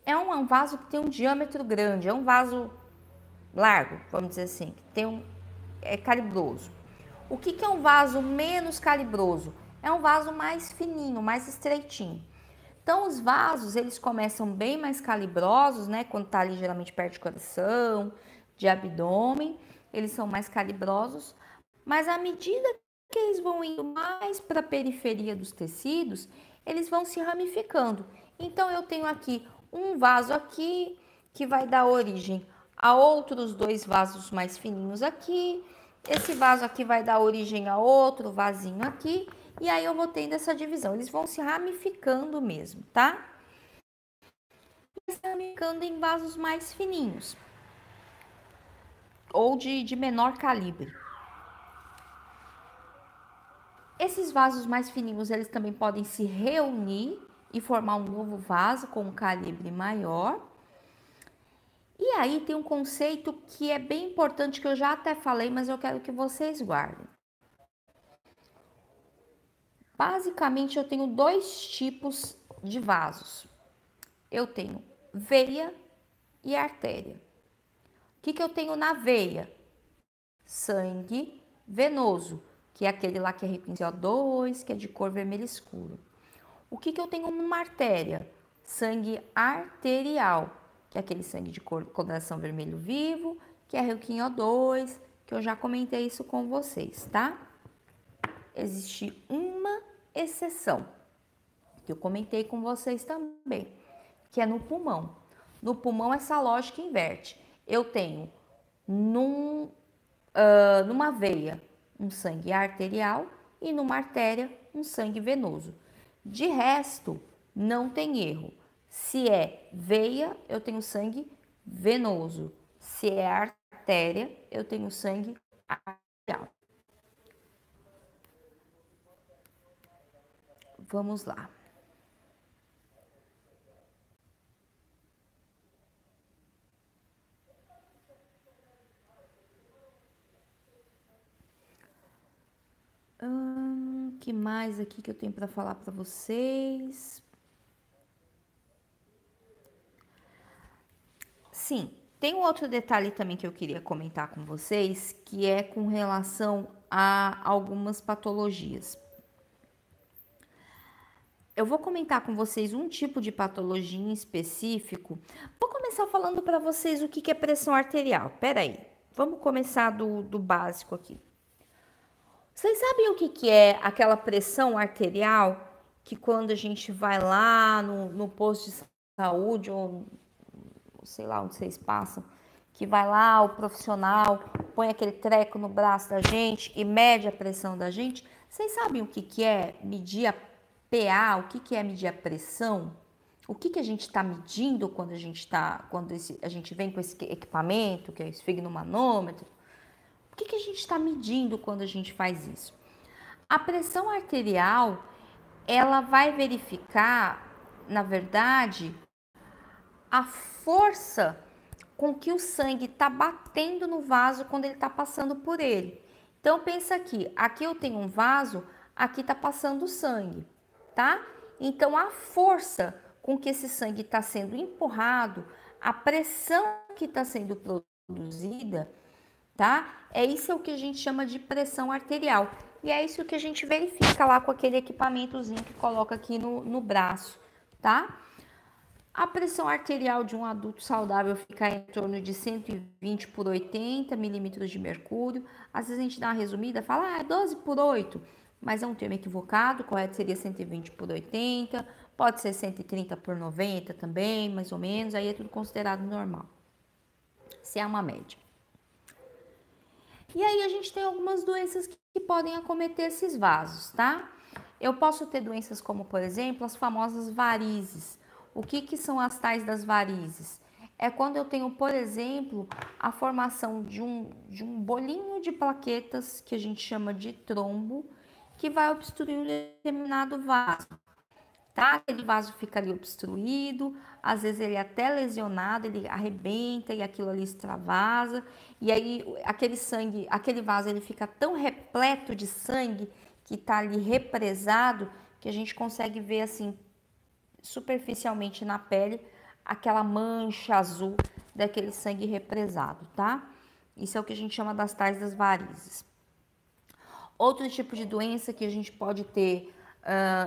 É um vaso que tem um diâmetro grande, é um vaso largo, vamos dizer assim, que é calibroso. O que, que é um vaso menos calibroso? É um vaso mais fininho, mais estreitinho. Então, os vasos, eles começam bem mais calibrosos, né? Quando tá ali geralmente perto de coração, de abdômen, eles são mais calibrosos. Mas à medida que eles vão indo mais para a periferia dos tecidos, eles vão se ramificando. Então, eu tenho aqui um vaso aqui que vai dar origem a outros dois vasos mais fininhos aqui. Esse vaso aqui vai dar origem a outro vasinho aqui. E aí eu vou tendo essa divisão. Eles vão se ramificando mesmo, tá? Se ramificando em vasos mais fininhos. Ou de menor calibre. Esses vasos mais fininhos, eles também podem se reunir e formar um novo vaso com um calibre maior. E aí tem um conceito que é bem importante, que eu já até falei, mas eu quero que vocês guardem. Basicamente, eu tenho dois tipos de vasos. Eu tenho veia e artéria. O que eu tenho na veia? Sangue venoso, que é aquele lá que é rico em CO2, que é de cor vermelho escuro. O que eu tenho numa artéria? Sangue arterial, que é aquele sangue de coloração vermelho vivo, que é rico em O2, que eu já comentei isso com vocês, tá? Existe uma exceção, que eu comentei com vocês também, que é no pulmão. No pulmão, essa lógica inverte. Eu tenho numa veia um sangue arterial e numa artéria um sangue venoso. De resto, não tem erro. Se é veia, eu tenho sangue venoso. Se é artéria, eu tenho sangue arterial. Vamos lá. Que mais aqui que eu tenho para falar para vocês? Sim, tem um outro detalhe também que eu queria comentar com vocês, que é com relação a algumas patologias. Eu vou comentar com vocês um tipo de patologia em específico. Vou começar falando para vocês o que é pressão arterial. Pera aí, vamos começar do básico aqui. Vocês sabem o que é aquela pressão arterial que quando a gente vai lá no posto de saúde ou sei lá onde vocês passam, que vai lá o profissional, põe aquele treco no braço da gente e mede a pressão da gente? Vocês sabem o que é medir a PA, o que é medir a pressão? O que a gente está medindo quando a gente vem com esse equipamento, que é o esfigmomanômetro? O que a gente está medindo quando a gente faz isso? A pressão arterial, ela vai verificar, na verdade, a força com que o sangue está batendo no vaso quando ele está passando por ele. Então pensa aqui eu tenho um vaso, aqui está passando sangue, tá? Então a força com que esse sangue está sendo empurrado, a pressão que está sendo produzida, tá? É isso o que a gente chama de pressão arterial. E é isso que a gente verifica lá com aquele equipamentozinho que coloca aqui no braço, tá? A pressão arterial de um adulto saudável fica em torno de 120 por 80 milímetros de mercúrio. Às vezes a gente dá uma resumida, fala, é 12 por 8, mas é um termo equivocado, o correto seria 120 por 80, pode ser 130 por 90 também, mais ou menos, aí é tudo considerado normal, se é uma média. E aí a gente tem algumas doenças que podem acometer esses vasos, tá? Eu posso ter doenças como, por exemplo, as famosas varizes. O que são as tais das varizes? É quando eu tenho, por exemplo, a formação de um bolinho de plaquetas, que a gente chama de trombo, que vai obstruir um determinado vaso, tá? Aquele vaso fica ali obstruído, às vezes ele é até lesionado, ele arrebenta e aquilo ali extravasa, e aí aquele sangue, aquele vaso ele fica tão repleto de sangue que tá ali represado, que a gente consegue ver assim superficialmente na pele aquela mancha azul daquele sangue represado, tá? Isso é o que a gente chama das tais das varizes. Outro tipo de doença que a gente pode ter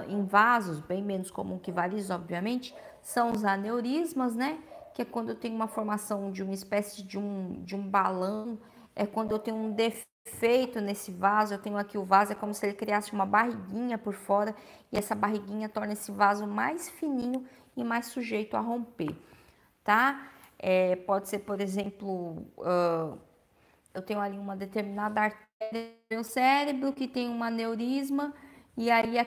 em vasos, bem menos comum que varizes, obviamente, são os aneurismas, né? Que é quando eu tenho uma formação de uma espécie de um balão, é quando eu tenho um defeito nesse vaso. Eu tenho aqui o vaso, é como se ele criasse uma barriguinha por fora, e essa barriguinha torna esse vaso mais fininho e mais sujeito a romper, tá? Pode ser, por exemplo, eu tenho ali uma determinada artéria no cérebro que tem um aneurisma, e aí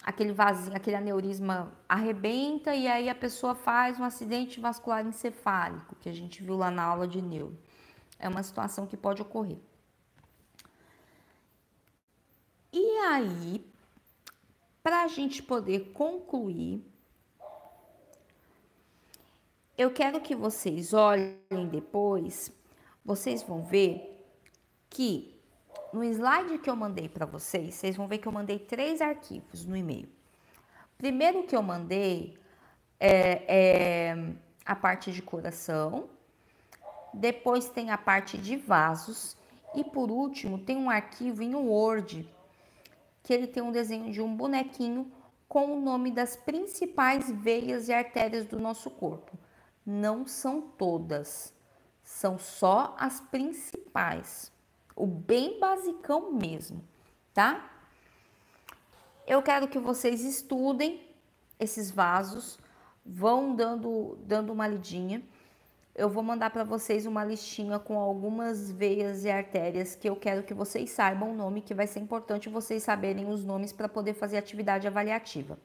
aquele vasinho, aquele aneurisma arrebenta, e aí a pessoa faz um acidente vascular encefálico, que a gente viu lá na aula de neuro. É uma situação que pode ocorrer. E aí, para a gente poder concluir, Eu quero que vocês olhem depois, vocês vão ver que no slide que eu mandei para vocês, vocês vão ver que eu mandei 3 arquivos no e-mail. Primeiro que eu mandei é a parte de coração, depois tem a parte de vasos e por último tem um arquivo em Word que ele tem um desenho de um bonequinho com o nome das principais veias e artérias do nosso corpo. Não são todas, são só as principais, o bem basicão mesmo, tá? Eu quero que vocês estudem esses vasos, vão dando uma lidinha. Eu vou mandar para vocês uma listinha com algumas veias e artérias que eu quero que vocês saibam o nome, que vai ser importante vocês saberem os nomes para poder fazer atividade avaliativa.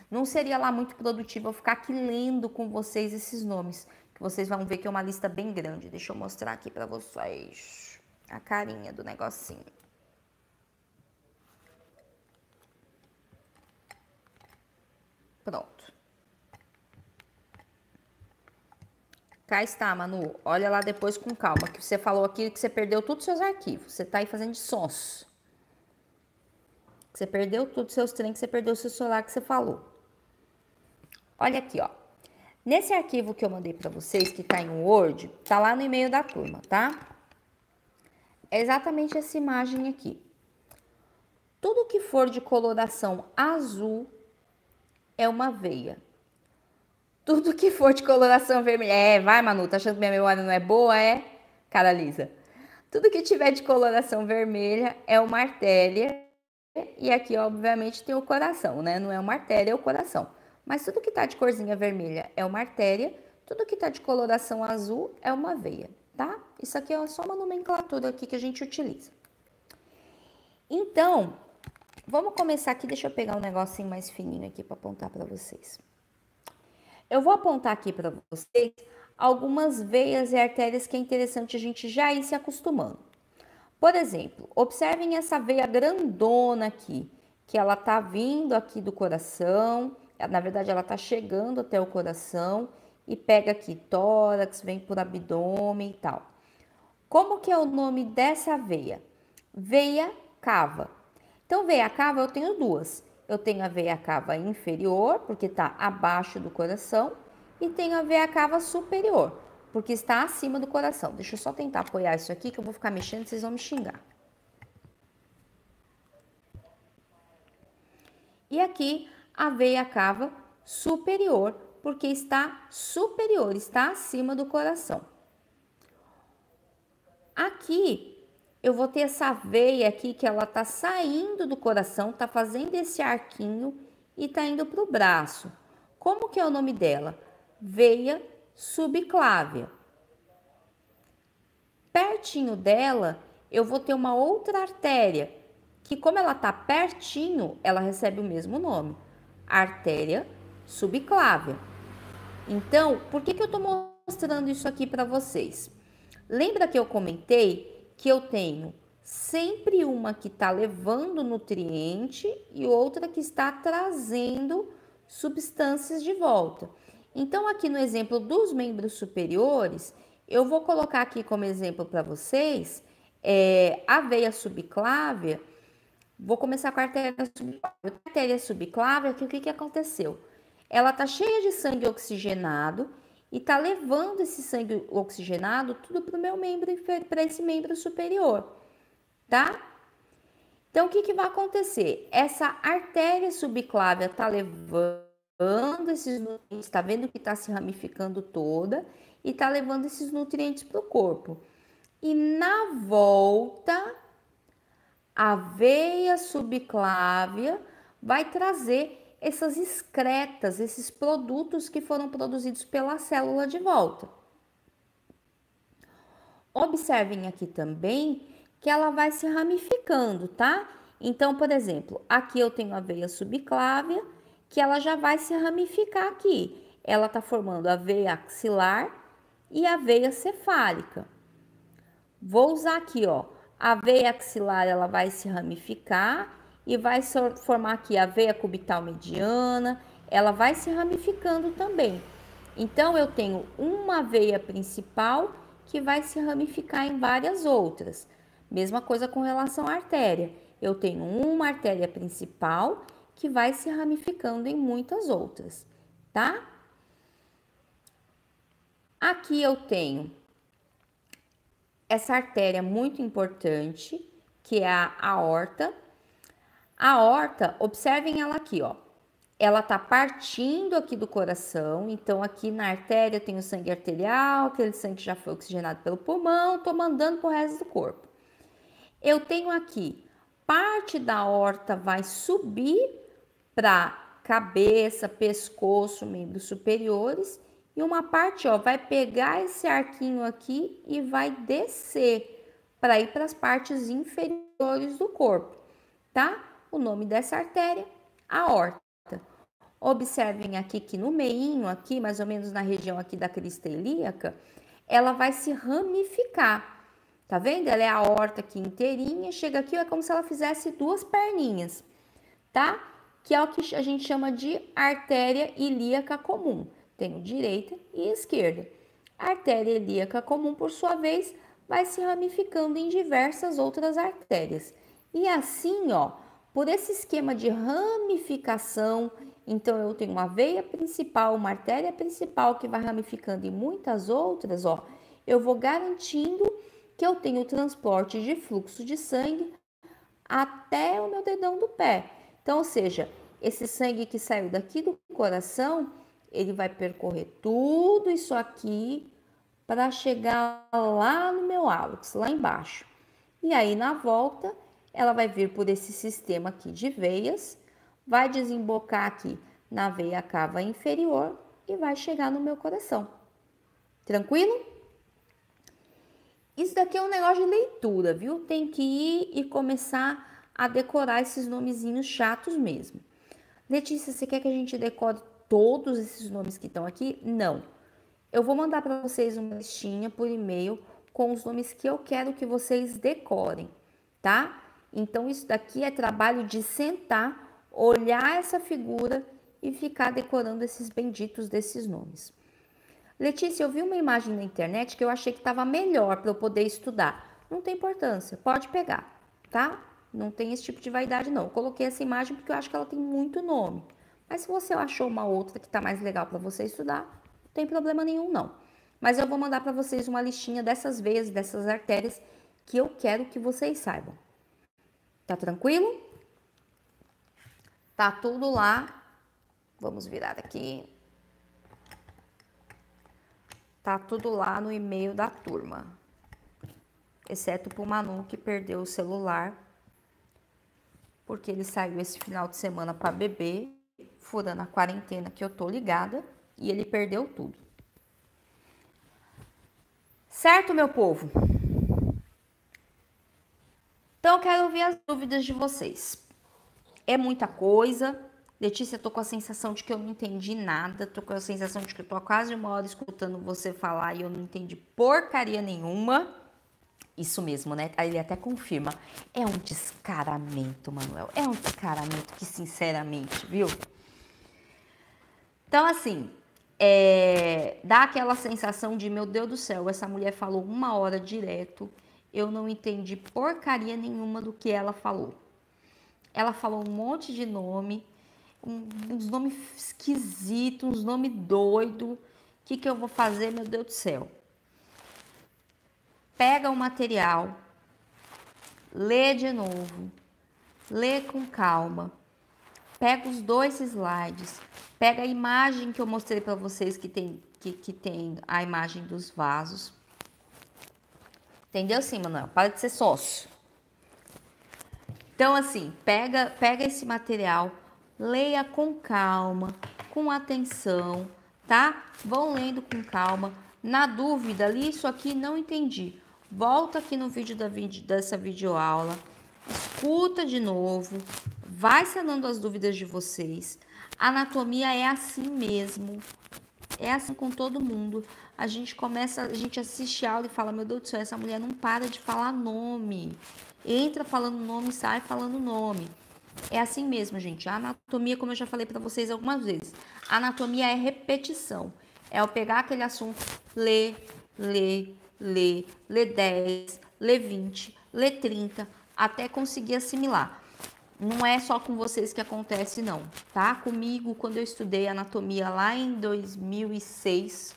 Não seria lá muito produtivo eu ficar aqui lendo com vocês esses nomes, que vocês vão ver que é uma lista bem grande. Deixa eu mostrar aqui para vocês a carinha do negocinho. Pronto. Cá está, Manu. Olha lá depois com calma, que você falou aqui que você perdeu todos os seus arquivos. Você tá aí fazendo de sonso. Você perdeu todos os seus trem, que você perdeu o seu celular que você falou. Olha aqui, ó. Nesse arquivo que eu mandei para vocês, que tá em Word, tá lá no e-mail da turma, tá? É exatamente essa imagem aqui. Tudo que for de coloração azul é uma veia. Tudo que for de coloração vermelha... vai, Manu, tá achando que minha memória não é boa? Cara lisa. Tudo que tiver de coloração vermelha é uma artéria. E aqui, obviamente, tem o coração, né? Não é uma artéria, é o coração. Mas tudo que tá de corzinha vermelha é uma artéria. Tudo que tá de coloração azul é uma veia, tá? Isso aqui é só uma nomenclatura aqui que a gente utiliza. Então, vamos começar aqui. Deixa eu pegar um negocinho mais fininho aqui para apontar para vocês. Eu vou apontar aqui para vocês algumas veias e artérias que é interessante a gente já ir se acostumando. Por exemplo, observem essa veia grandona aqui, que ela tá vindo aqui do coração, na verdade ela tá chegando até o coração e pega aqui tórax, vem por abdômen e tal. Como que é o nome dessa veia? Veia cava. Então, veia cava eu tenho duas. Eu tenho a veia cava inferior, porque está abaixo do coração, e tenho a veia cava superior, porque está acima do coração. Deixa eu só tentar apoiar isso aqui, que eu vou ficar mexendo, vocês vão me xingar. E aqui a veia cava superior, porque está superior, está acima do coração. Aqui eu vou ter essa veia aqui que ela tá saindo do coração, tá fazendo esse arquinho e tá indo pro braço. Como que é o nome dela? Veia subclávia. Pertinho dela, eu vou ter uma outra artéria, que como ela tá pertinho, ela recebe o mesmo nome, artéria subclávia. Então, por que eu tô mostrando isso aqui para vocês? Lembra que eu comentei que eu tenho sempre uma que está levando nutriente e outra que está trazendo substâncias de volta. Então, aqui no exemplo dos membros superiores, eu vou colocar aqui como exemplo para vocês a veia subclávia. Vou começar com a artéria subclávia. A artéria subclávia, o que aconteceu? Ela está cheia de sangue oxigenado e tá levando esse sangue oxigenado tudo para o meu membro, para esse membro superior, tá? Então, o que vai acontecer? Essa artéria subclávia tá levando esses nutrientes, tá vendo que tá se ramificando toda e tá levando esses nutrientes para o corpo. E na volta, a veia subclávia vai trazer essas excretas, esses produtos que foram produzidos pela célula de volta. Observem aqui também que ela vai se ramificando, tá? Então, por exemplo, aqui eu tenho a veia subclávia, que ela já vai se ramificar aqui. Ela tá formando a veia axilar e a veia cefálica. Vou usar aqui, ó, a veia axilar, ela vai se ramificar e vai formar aqui a veia cubital mediana, ela vai se ramificando também. Então, eu tenho uma veia principal que vai se ramificar em várias outras. Mesma coisa com relação à artéria. Eu tenho uma artéria principal que vai se ramificando em muitas outras, tá? Aqui eu tenho essa artéria muito importante, que é a aorta. A aorta, observem ela aqui, ó. Ela tá partindo aqui do coração, então aqui na artéria eu tenho sangue arterial, aquele sangue já foi oxigenado pelo pulmão, tô mandando pro resto do corpo. Eu tenho aqui, parte da aorta vai subir para cabeça, pescoço, membros superiores, e uma parte, ó, vai pegar esse arquinho aqui e vai descer para ir para as partes inferiores do corpo, tá? O nome dessa artéria, aorta. Observem aqui que no meinho, aqui, mais ou menos na região aqui da crista ilíaca, ela vai se ramificar. Tá vendo? Ela é a aorta aqui inteirinha, chega aqui, é como se ela fizesse duas perninhas, tá? Que é o que a gente chama de artéria ilíaca comum. Tenho direita e esquerda. A artéria ilíaca comum, por sua vez, vai se ramificando em diversas outras artérias. E assim, ó, por esse esquema de ramificação, então eu tenho uma veia principal, uma artéria principal que vai ramificando em muitas outras, ó, eu vou garantindo que eu tenho o transporte de fluxo de sangue até o meu dedão do pé. Então, ou seja, esse sangue que saiu daqui do coração, ele vai percorrer tudo isso aqui para chegar lá no meu hálux, lá embaixo. E aí, na volta, ela vai vir por esse sistema aqui de veias, vai desembocar aqui na veia cava inferior e vai chegar no meu coração. Tranquilo? Isso daqui é um negócio de leitura, viu? Tem que ir e começar a decorar esses nomezinhos chatos mesmo. Letícia, você quer que a gente decore todos esses nomes que estão aqui? Não. Eu vou mandar para vocês uma listinha por e-mail com os nomes que eu quero que vocês decorem, tá? Então, isso daqui é trabalho de sentar, olhar essa figura e ficar decorando esses benditos desses nomes. Letícia, eu vi uma imagem na internet que eu achei que estava melhor para eu poder estudar. Não tem importância, pode pegar, tá? Não tem esse tipo de vaidade, não. Eu coloquei essa imagem porque eu acho que ela tem muito nome. Mas se você achou uma outra que está mais legal para você estudar, não tem problema nenhum, não. Mas eu vou mandar para vocês uma listinha dessas veias, dessas artérias, que eu quero que vocês saibam. Tá tranquilo? Tá tudo lá. Vamos virar aqui. Tá tudo lá no e-mail da turma. Exceto pro Manu, que perdeu o celular. Porque ele saiu esse final de semana para beber, furando a quarentena que eu tô ligada. E ele perdeu tudo. Certo, meu povo? Então, eu quero ouvir as dúvidas de vocês. É muita coisa. Letícia, tô com a sensação de que eu não entendi nada. Tô com a sensação de que eu tô há quase uma hora escutando você falar e eu não entendi porcaria nenhuma. Isso mesmo, né? Aí ele até confirma. É um descaramento, Manuel. É um descaramento que, sinceramente, viu? Então, assim, dá aquela sensação de, meu Deus do céu, essa mulher falou uma hora direto. Eu não entendi porcaria nenhuma do que ela falou. Ela falou um monte de nome, uns nomes esquisitos, uns nomes doidos. O que eu vou fazer, meu Deus do céu? Pega o material, lê de novo, lê com calma, pega os dois slides, pega a imagem que eu mostrei para vocês que tem a imagem dos vasos. Entendeu, sim, Manuel? Para de ser sócio. Então, assim, pega esse material, leia com calma, com atenção, tá? Vão lendo com calma. Na dúvida, li isso aqui, não entendi. Volta aqui no vídeo dessa videoaula, escuta de novo, vai sanando as dúvidas de vocês. A anatomia é assim mesmo, é assim com todo mundo. A gente assiste aula e fala, meu Deus do céu, essa mulher não para de falar nome. Entra falando nome, sai falando nome. É assim mesmo, gente. A anatomia, como eu já falei para vocês algumas vezes, a anatomia é repetição. é eu pegar aquele assunto, ler, ler, ler, ler 10, ler 20, ler 30, até conseguir assimilar. Não é só com vocês que acontece, não, tá? Comigo, quando eu estudei anatomia lá em 2006,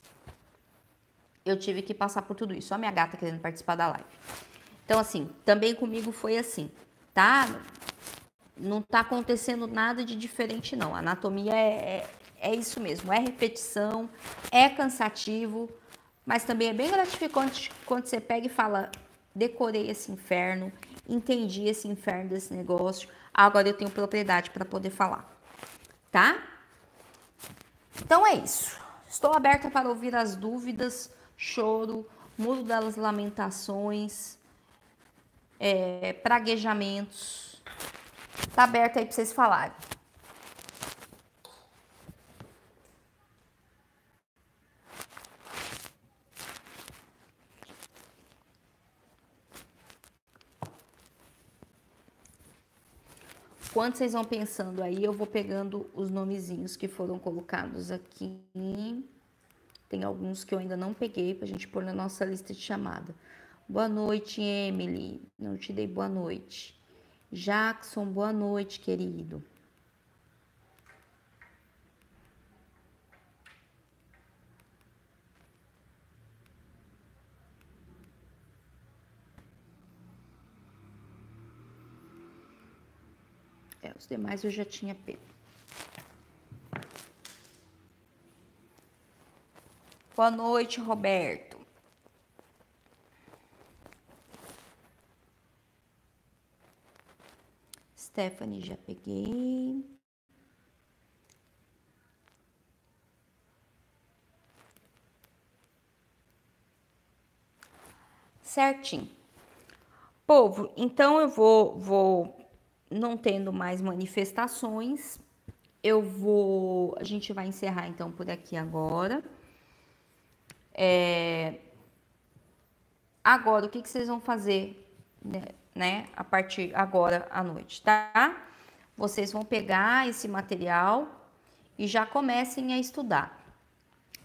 eu tive que passar por tudo isso. Só a minha gata querendo participar da live. Então, assim, também comigo foi assim, tá? Não tá acontecendo nada de diferente, não. A anatomia é isso mesmo, é repetição, é cansativo, mas também é bem gratificante quando você pega e fala, decorei esse inferno, entendi esse inferno desse negócio, agora eu tenho propriedade para poder falar, tá? Então é isso. Estou aberta para ouvir as dúvidas, choro, muro das lamentações, praguejamentos. Tá aberto aí para vocês falarem. Quando vocês vão pensando aí, eu vou pegando os nomezinhos que foram colocados aqui. Tem alguns que eu ainda não peguei pra gente pôr na nossa lista de chamada. Boa noite, Emily. Não te dei boa noite. Jackson, boa noite, querido. Os demais eu já tinha pego. Boa noite, Roberto. Stephanie, já peguei. Certinho. Povo, então eu vou não tendo mais manifestações, a gente vai encerrar então por aqui agora. Agora, o que vocês vão fazer, né, a partir agora à noite, tá? Vocês vão pegar esse material e já comecem a estudar.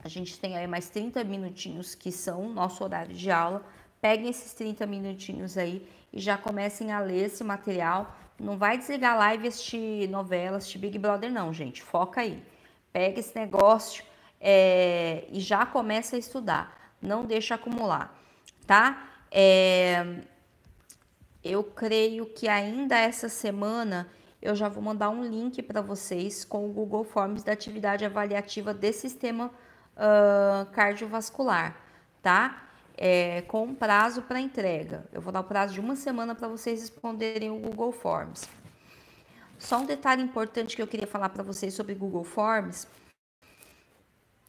A gente tem aí mais 30 minutinhos que são nosso horário de aula. Peguem esses 30 minutinhos aí e já comecem a ler esse material. Não vai desligar a live, assistir novela, assistir Big Brother não, gente. Foca aí. Pega esse negócio e já começa a estudar. Não deixa acumular, tá? Eu creio que ainda essa semana eu já vou mandar um link para vocês com o Google Forms da atividade avaliativa de sistema cardiovascular, tá? Com prazo para entrega. Eu vou dar o prazo de uma semana para vocês responderem o Google Forms. Só um detalhe importante que eu queria falar para vocês sobre Google Forms.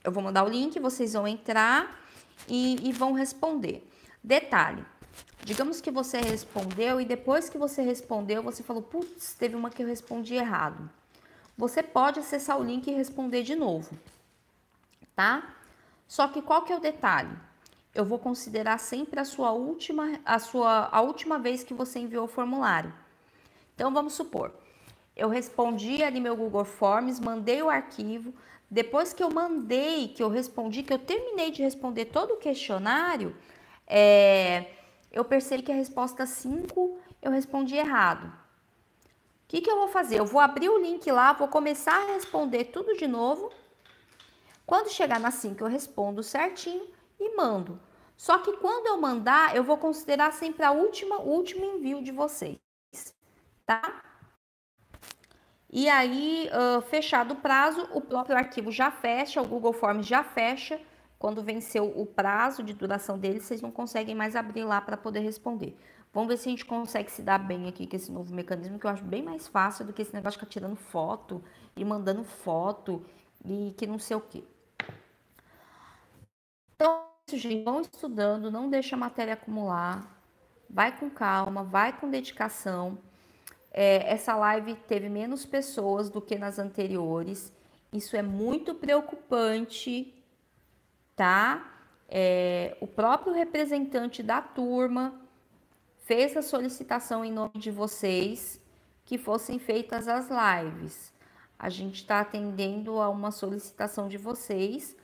Eu vou mandar o link, vocês vão entrar e vão responder. Detalhe, digamos que você respondeu e depois que você respondeu, você falou, putz, teve uma que eu respondi errado. Você pode acessar o link e responder de novo, tá? Só que qual que é o detalhe? Eu vou considerar sempre a última vez que você enviou o formulário. Então, vamos supor, eu respondi ali meu Google Forms, mandei o arquivo, depois que eu mandei, que eu respondi, que eu terminei de responder todo o questionário, eu percebi que a resposta 5 eu respondi errado. O que eu vou fazer? Eu vou abrir o link lá, vou começar a responder tudo de novo. Quando chegar na 5 eu respondo certinho e mando. Só que quando eu mandar, eu vou considerar sempre o último envio de vocês, tá? E aí, fechado o prazo, o próprio arquivo já fecha, o Google Forms já fecha. Quando venceu o prazo de duração dele, vocês não conseguem mais abrir lá para poder responder. Vamos ver se a gente consegue se dar bem aqui com esse novo mecanismo, que eu acho bem mais fácil do que esse negócio de ficar tirando foto e mandando foto e que não sei o quê. Então, gente, vão estudando, não deixa a matéria acumular, vai com calma, vai com dedicação. Essa live teve menos pessoas do que nas anteriores, isso é muito preocupante, tá? O próprio representante da turma fez a solicitação em nome de vocês que fossem feitas as lives. A gente está atendendo a uma solicitação de vocês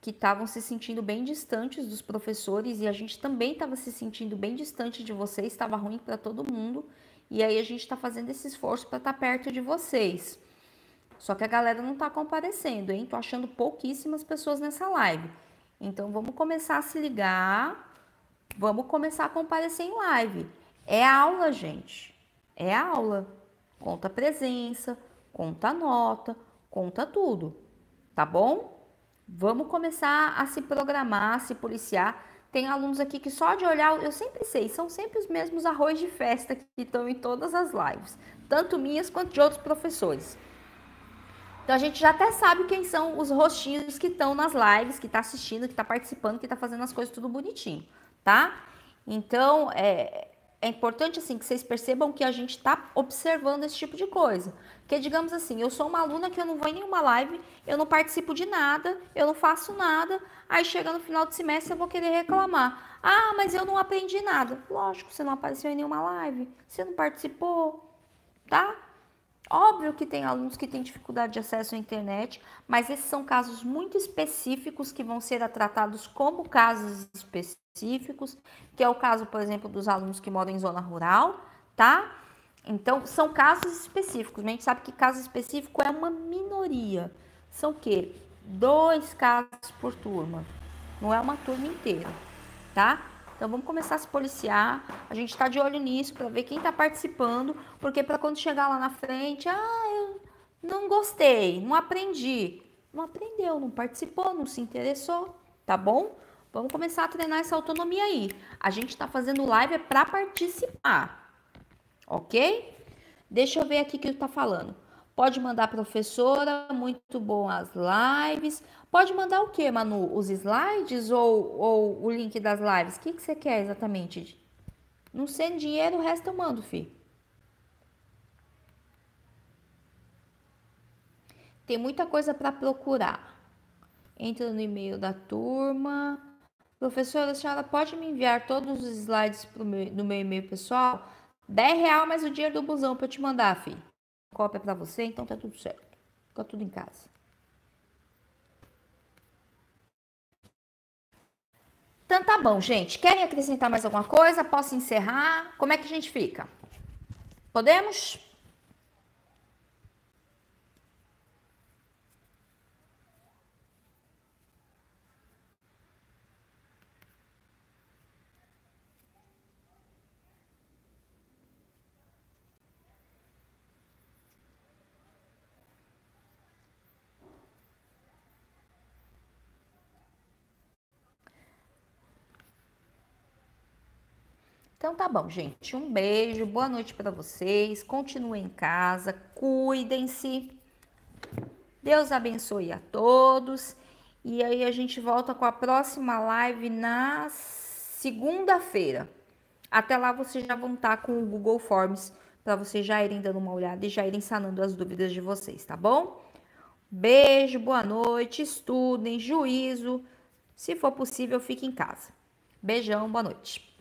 que estavam se sentindo bem distantes dos professores e a gente também estava se sentindo bem distante de vocês, estava ruim para todo mundo. E aí a gente está fazendo esse esforço para estar perto de vocês. Só que a galera não está comparecendo, hein? Tô achando pouquíssimas pessoas nessa live. Então vamos começar a se ligar, vamos começar a comparecer em live. É aula, gente. É aula. Conta presença, conta nota, conta tudo. Tá bom? Vamos começar a se programar, a se policiar. Tem alunos aqui que só de olhar, eu sempre sei, são sempre os mesmos arroz de festa que estão em todas as lives, tanto minhas quanto de outros professores. Então a gente já até sabe quem são os rostinhos que estão nas lives, que está assistindo, que está participando, que está fazendo as coisas tudo bonitinho, tá? Então é importante assim que vocês percebam que a gente está observando esse tipo de coisa. Porque digamos assim, eu sou uma aluna que eu não vou em nenhuma live, eu não participo de nada, eu não faço nada, aí chega no final do semestre eu vou querer reclamar. Ah, mas eu não aprendi nada. Lógico, você não apareceu em nenhuma live, você não participou, tá? Óbvio que tem alunos que têm dificuldade de acesso à internet, mas esses são casos muito específicos que vão ser tratados como casos específicos, que é o caso, por exemplo, dos alunos que moram em zona rural, tá? Então, são casos específicos. A gente sabe que caso específico é uma minoria. São o quê? 2 casos por turma. Não é uma turma inteira, tá? Então vamos começar a se policiar. A gente está de olho nisso para ver quem está participando, porque para quando chegar lá na frente, eu não gostei, não aprendi. Não aprendeu, não participou, não se interessou, tá bom? Vamos começar a treinar essa autonomia aí. A gente está fazendo live para participar, ok? Deixa eu ver aqui o que está falando. Pode mandar, professora, muito bom as lives. Pode mandar o que, Manu? Os slides ou o link das lives? O que você quer exatamente? Não sendo dinheiro, o resto eu mando, fi. Tem muita coisa para procurar. Entra no e-mail da turma. Professora, a senhora pode me enviar todos os slides no meu e-mail pessoal? R$10 mais o dinheiro do busão para eu te mandar, fi. Cópia para você, então tá tudo certo. Fica tudo em casa. Então tá bom, gente. Querem acrescentar mais alguma coisa? Posso encerrar? Como é que a gente fica? Podemos? Então tá bom, gente. Um beijo, boa noite para vocês. Continuem em casa, cuidem-se. Deus abençoe a todos. E aí a gente volta com a próxima live na segunda-feira. Até lá vocês já vão estar com o Google Forms para vocês já irem dando uma olhada e já irem sanando as dúvidas de vocês, tá bom? Beijo, boa noite, estudem, juízo. Se for possível, fique em casa. Beijão, boa noite.